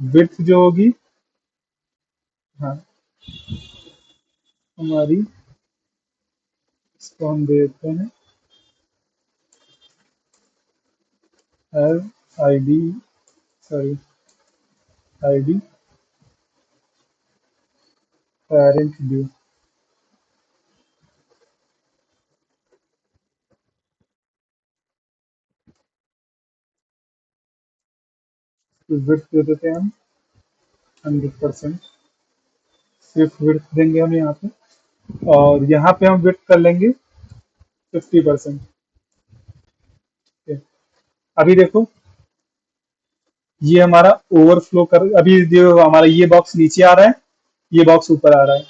विड्थ जो होगी, हाँ, हमारी, इसको हम दे देते हैं as I D, sorry I D parent due. Width दे देते हैं हम 100%, सिर्फ विड्थ देंगे हम यहाँ पे। और यहाँ पे हम विड्थ कर लेंगे 50%। अभी देखो, ये हमारा ओवरफ्लो कर, अभी जो हमारा ये बॉक्स नीचे आ रहा है, ये बॉक्स ऊपर आ रहा है,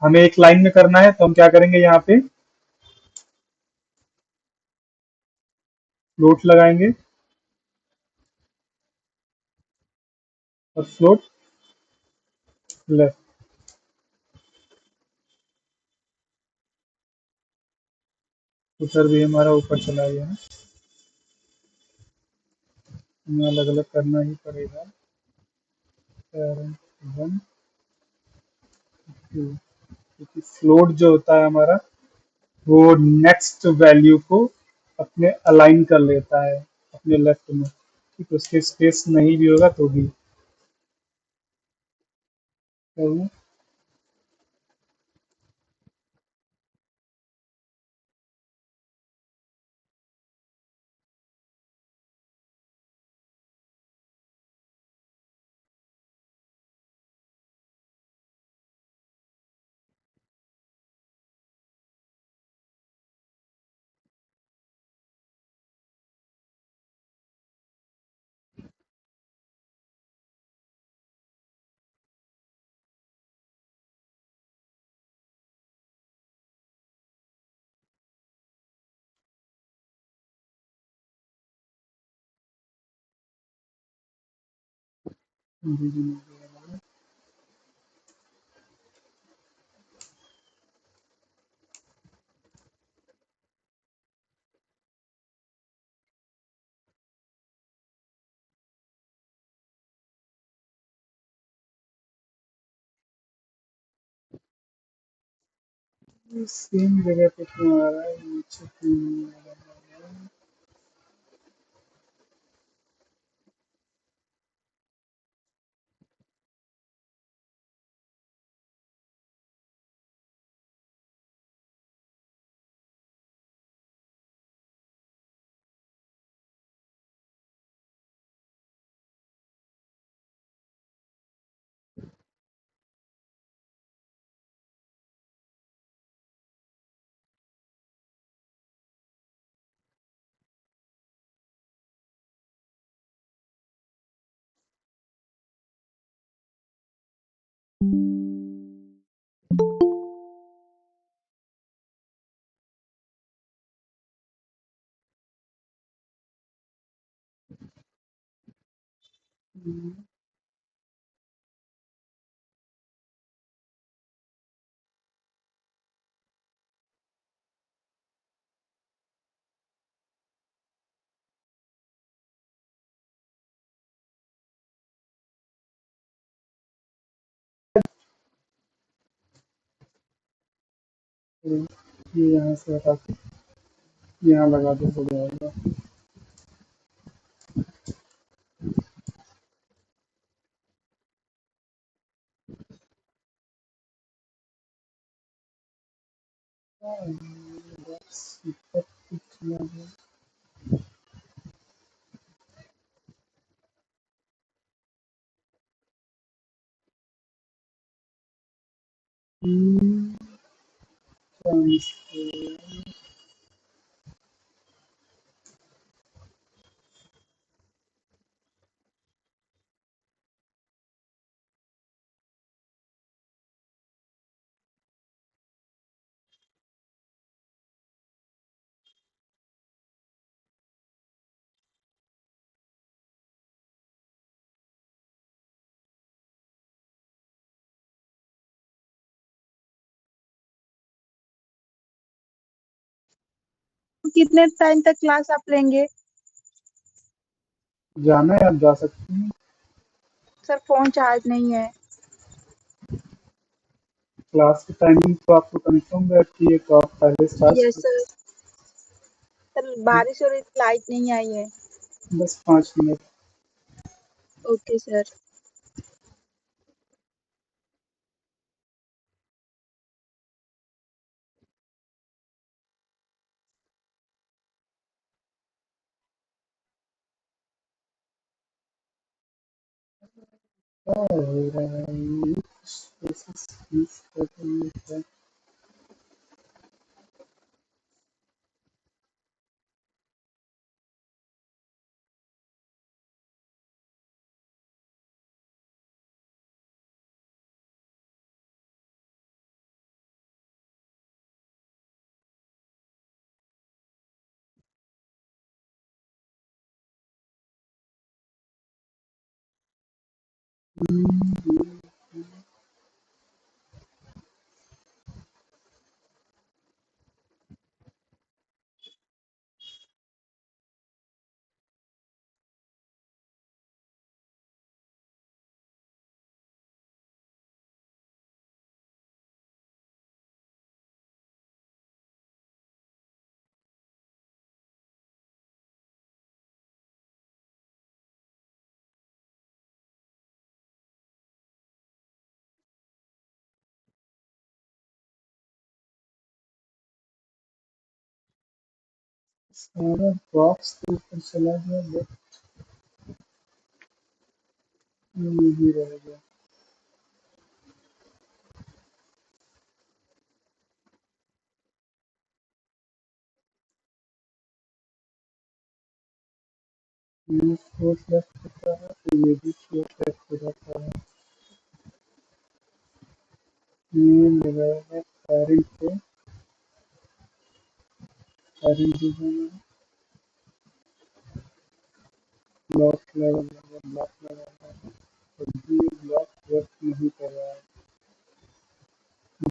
हमें एक लाइन में करना है, तो हम क्या करेंगे, यहाँ पे फ्लोट लगाएंगे और फ्लोट लेफ्ट। उधर भी हमारा ऊपर चला गया है, हमें अलग अलग करना ही पड़ेगा। parent वन टू, क्योंकि फ्लोट जो होता है हमारा वो नेक्स्ट वैल्यू को अपने अलाइन कर लेता है अपने लेफ्ट में, ठीक है, उसके स्पेस नहीं भी होगा तो भी। तो सेम जगह पे क्यों आ रहा है, नीचे क्यों नहीं आ रहा है? ये यहाँ से हटा के यहाँ लगा दो हो जाएगा। कितने टाइम तक क्लास आप लेंगे? जाना है, आप जा सकते हैं। सर फोन चार्ज नहीं है। क्लास की टाइमिंग तो आपको कंफर्म रहती है तो आप पहले स्टार्ट यस कर, सर। सर बारिश हो रही थी, लाइट नहीं आई है। बस 5 मिनट। Okay sir. क्या हो रहा है ये? Spaces use कर रही है। सारा बॉक्स के ऊपर चला गया, बट ये भी रह गया। ये फोर्थ लेफ्ट होता है तो ये भी फोर्थ लेफ्ट हो जाता है। ये लगाया है फायरिंग पे, फायरिंग डिजाइन ब्लॉक लगा, ब्लॉक लगा है, तो ये ब्लॉक वर्क नहीं कर रहा है।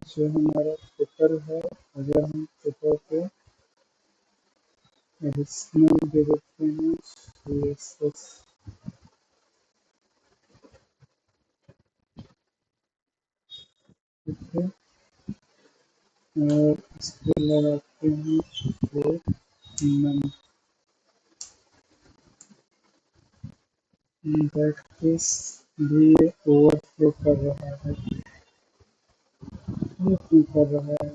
जो हमारा फुटर है, अगर हम फुटर पे एडिशनल दे देते हैं CSS, ठीक है, और इस पे लगाते हैं वो नन, दैट केस भी ये ओवरफ्लो कर रहा है। ये क्यों कर रहा है?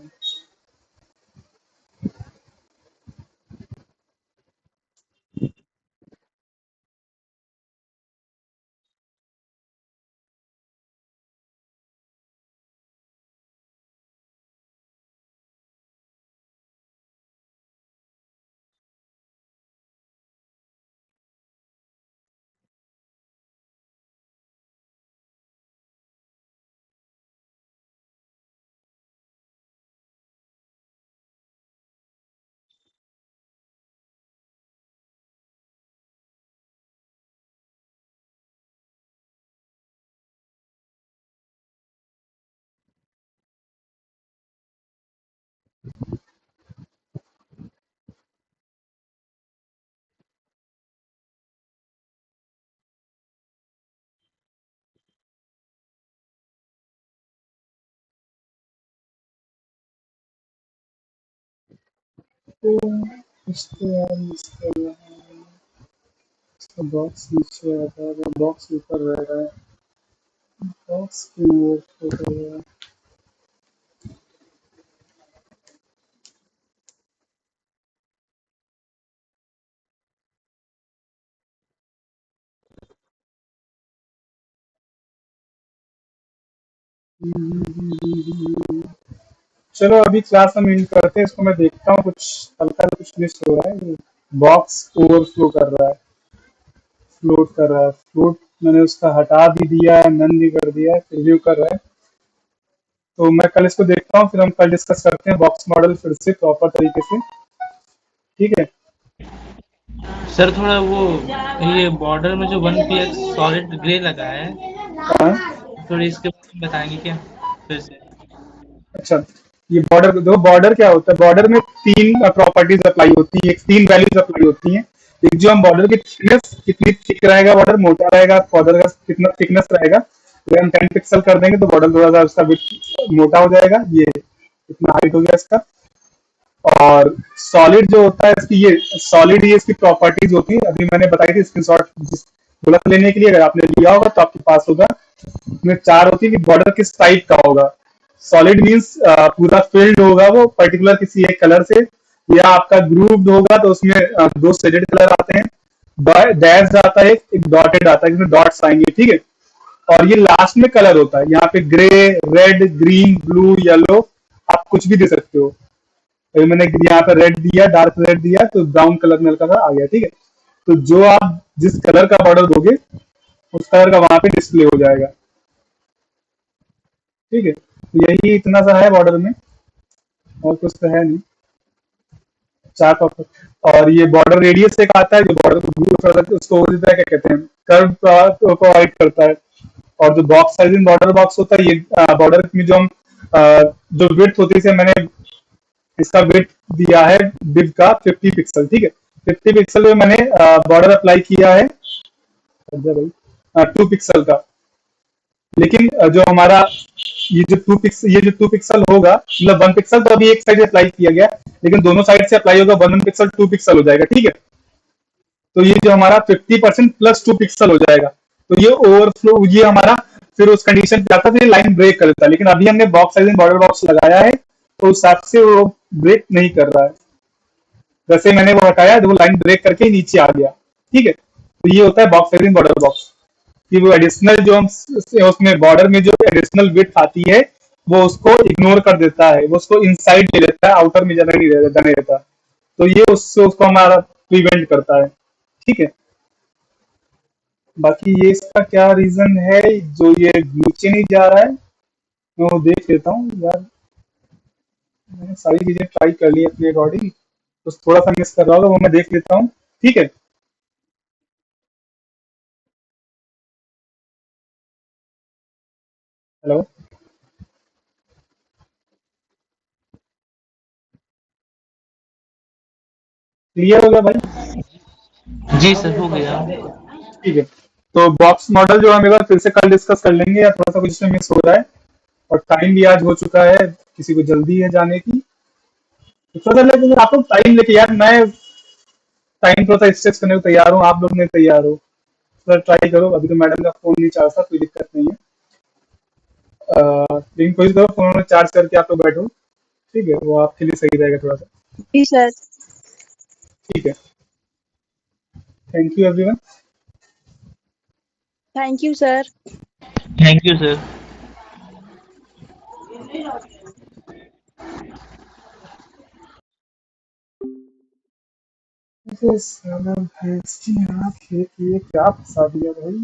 तो इस पे यार इस पे इसका बॉक्स नीचे आता है, बॉक्स ऊपर रह रहा है, बॉक्स क्यों ओवरफ्लो कर रहा है? चलो अभी क्लास हम इन करते हैं, इसको मैं देखता हूँ, कुछ हल्का कुछ मिस हो रहा है। बॉक्स ओवरफ्लो कर रहा है, फ्लोट कर रहा है, फ्लोट मैंने उसका हटा भी दिया है, नन भी कर दिया है, फिर भी वो कर रहा है। तो मैं कल इसको देखता हूँ, फिर हम कल डिस्कस करते हैं बॉक्स मॉडल फिर से प्रॉपर तरीके से, ठीक है। सर थोड़ा वो ये बॉर्डर में जो 1px सॉलिड ग्रे लगा है, हाँ, थोड़ी इसके बारे में बताएंगे क्या फिर से? अच्छा, ये बॉर्डर दो, बॉर्डर क्या होता है? बॉर्डर में तीन प्रॉपर्टीज अप्लाई होती है, एक तीन वैल्यूज अप्लाई होती हैं। एक जो हम बॉर्डर की थिकनेस, कितनी थिक रहेगा बॉर्डर, मोटा रहेगा, बॉर्डर का कितना थिकनेस रहेगा, अगर हम 10 पिक्सल कर देंगे तो बॉर्डर थोड़ा सा उसका विड्थ मोटा हो जाएगा, ये इतना हाइट हो गया इसका। और सॉलिड जो होता है इसकी, ये सॉलिड, ये इसकी प्रॉपर्टीज होती है, अभी मैंने बताई थी स्क्रीनशॉट बुलेट लेने के लिए, अगर आपने लिया होगा तो आपके पास होगा। इसमें चार होती है कि बॉर्डर किस टाइप का होगा। सॉलिड मीन्स पूरा फिल्ड होगा वो पर्टिकुलर किसी एक कलर से, या आपका ग्रुप्ड होगा तो उसमें दो शेडेड कलर आते हैं, डैश आता है, एक डॉटेड आता है, जिसमें डॉट्स आएंगे, ठीक है। और ये लास्ट में कलर होता है, यहाँ पे grey, red, green, blue, yellow, आप कुछ भी दे सकते हो। तो मैंने यहाँ पे रेड दिया, डार्क रेड दिया, तो ब्राउन कलर में हल्का सा आ गया, ठीक है। तो जो आप जिस कलर का बॉर्डर दोगे उस कलर का वहां पे डिस्प्ले हो जाएगा, ठीक है। तो यही इतना सा है बॉर्डर में, और कुछ तो है नहीं, चार प्रॉपर। और ये बॉर्डर रेडियस एक आता है जो बॉर्डर को उसको क्या कहते हैं, कर्व प्रोवाइड करता है। और जो बॉक्स साइजिंग बॉर्डर बॉक्स होता है, ये बॉर्डर में जो हम जो विड्थ होती है, जैसे मैंने इसका विड्थ दिया है div का 50 पिक्सल, ठीक है। 50 पिक्सल में मैंने बॉर्डर अप्लाई किया है 2 पिक्सल का। लेकिन जो हमारा ये जो 2 पिक्सल होगा, मतलब 1 पिक्सल तो अभी एक साइड अप्लाई किया गया, लेकिन दोनों साइड से अप्लाई होगा, 1 पिक्सल 2 पिक्सल हो जाएगा, ठीक है। तो ये जो हमारा 50% प्लस 2 पिक्सल हो जाएगा, तो ये ओवरफ्लो, ये हमारा फिर उस कंडीशन पे आता है, फिर लाइन ब्रेक कर देता है। लेकिन अभी हमने बॉक्स साइजिंग बॉर्डर बॉक्स लगाया है, तो उस हिसाब से वो ब्रेक नहीं कर रहा है। जैसे मैंने वो हटाया तो वो लाइन ब्रेक करके नीचे आ गया। ठीक है, तो ये होता है बॉक्स साइजिंग बॉर्डर बॉक्स, कि वो एडिशनल जो उसमें बॉर्डर में जो एडिशनल विड्थ आती है वो उसको इग्नोर कर देता है, वो उसको इनसाइड ले लेता है, आउटर में जाने देता। तो ये उससे उसको हमारा प्रिवेंट करता है। ठीक है, बाकी ये इसका क्या रीजन है जो ये नीचे नहीं जा रहा है, मैं वो देख लेता हूँ यार। मैंने सारी चीजें ट्राई कर ली अपने अकॉर्डिंग, तो थोड़ा सा मिस कर रहा होगा, वो मैं देख लेता हूँ। ठीक है, हेलो, क्लियर हो गया भाई? जी सर, हो गया। ठीक है, तो बॉक्स मॉडल जो है मेरे पास फिर से कल डिस्कस कर लेंगे, या थोड़ा सा कुछ इसमें मिस हो रहा है, और टाइम भी आज हो चुका है, किसी को जल्दी है जाने की। तो थोड़ा सा लेकिन आप लोग टाइम लेके, यार मैं टाइम थोड़ा सा स्ट्रेस करने को तैयार हूँ, आप लोग नहीं तैयार हो, थोड़ा ट्राई करो। अभी तो मैडम का फोन नहीं चार्ज था, कोई दिक्कत नहीं है। लेकिन कोशिश करो फोन चार्ज करके आप लोग बैठो। ठीक है, वो आपके लिए सही रहेगा थोड़ा सा। जी सर। ठीक है, thank you everyone. Thank you sir. Thank you sir. साला भैंस की आँख है, ये क्या फंसा दिया भाई।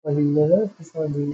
पहले फंसा दी।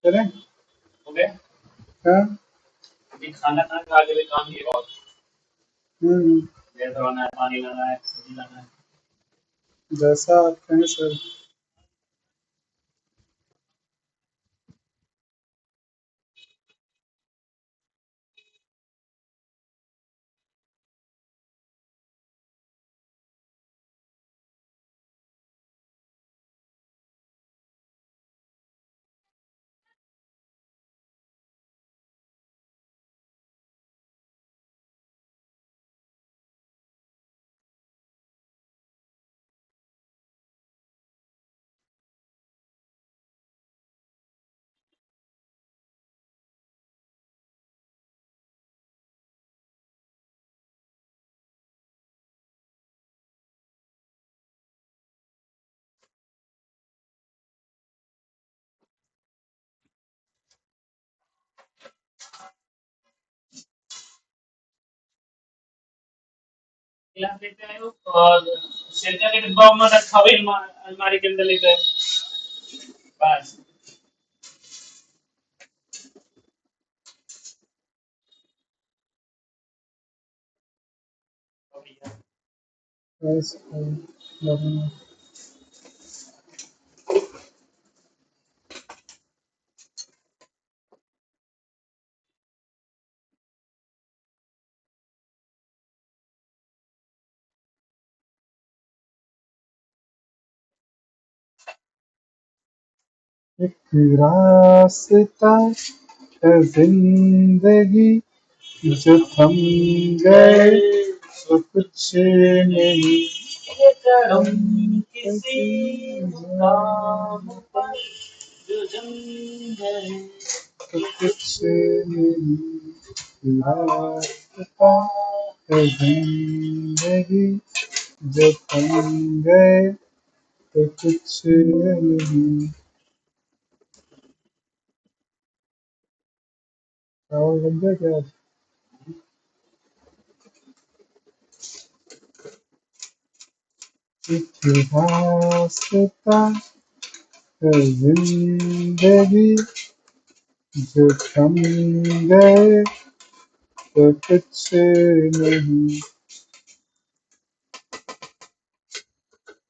चलें? हो गया हाँ? अभी खाना खाने के आगे भी काम ही है बहुत हम्म, जैसे बनाना है पानी लाना है सब्जी लाना है जैसा आप कहें सर। गिलास लेते आए हो और सिरका के डिब्बा में रखा हुआ अलमारी के अंदर लेकर बस बस, बढ़िया। एक रास्ता है जिंदगी जो थम गए तो कुछ नहीं ये करम किसी मुकाम पर जो जम गए तो कुछ नहीं रास्ता है जिंदगी जो थम गए तो कुछ नहीं। चावल बन गया क्या? एक रास्ता है जिंदगी जो थम गए तो कुछ नहीं।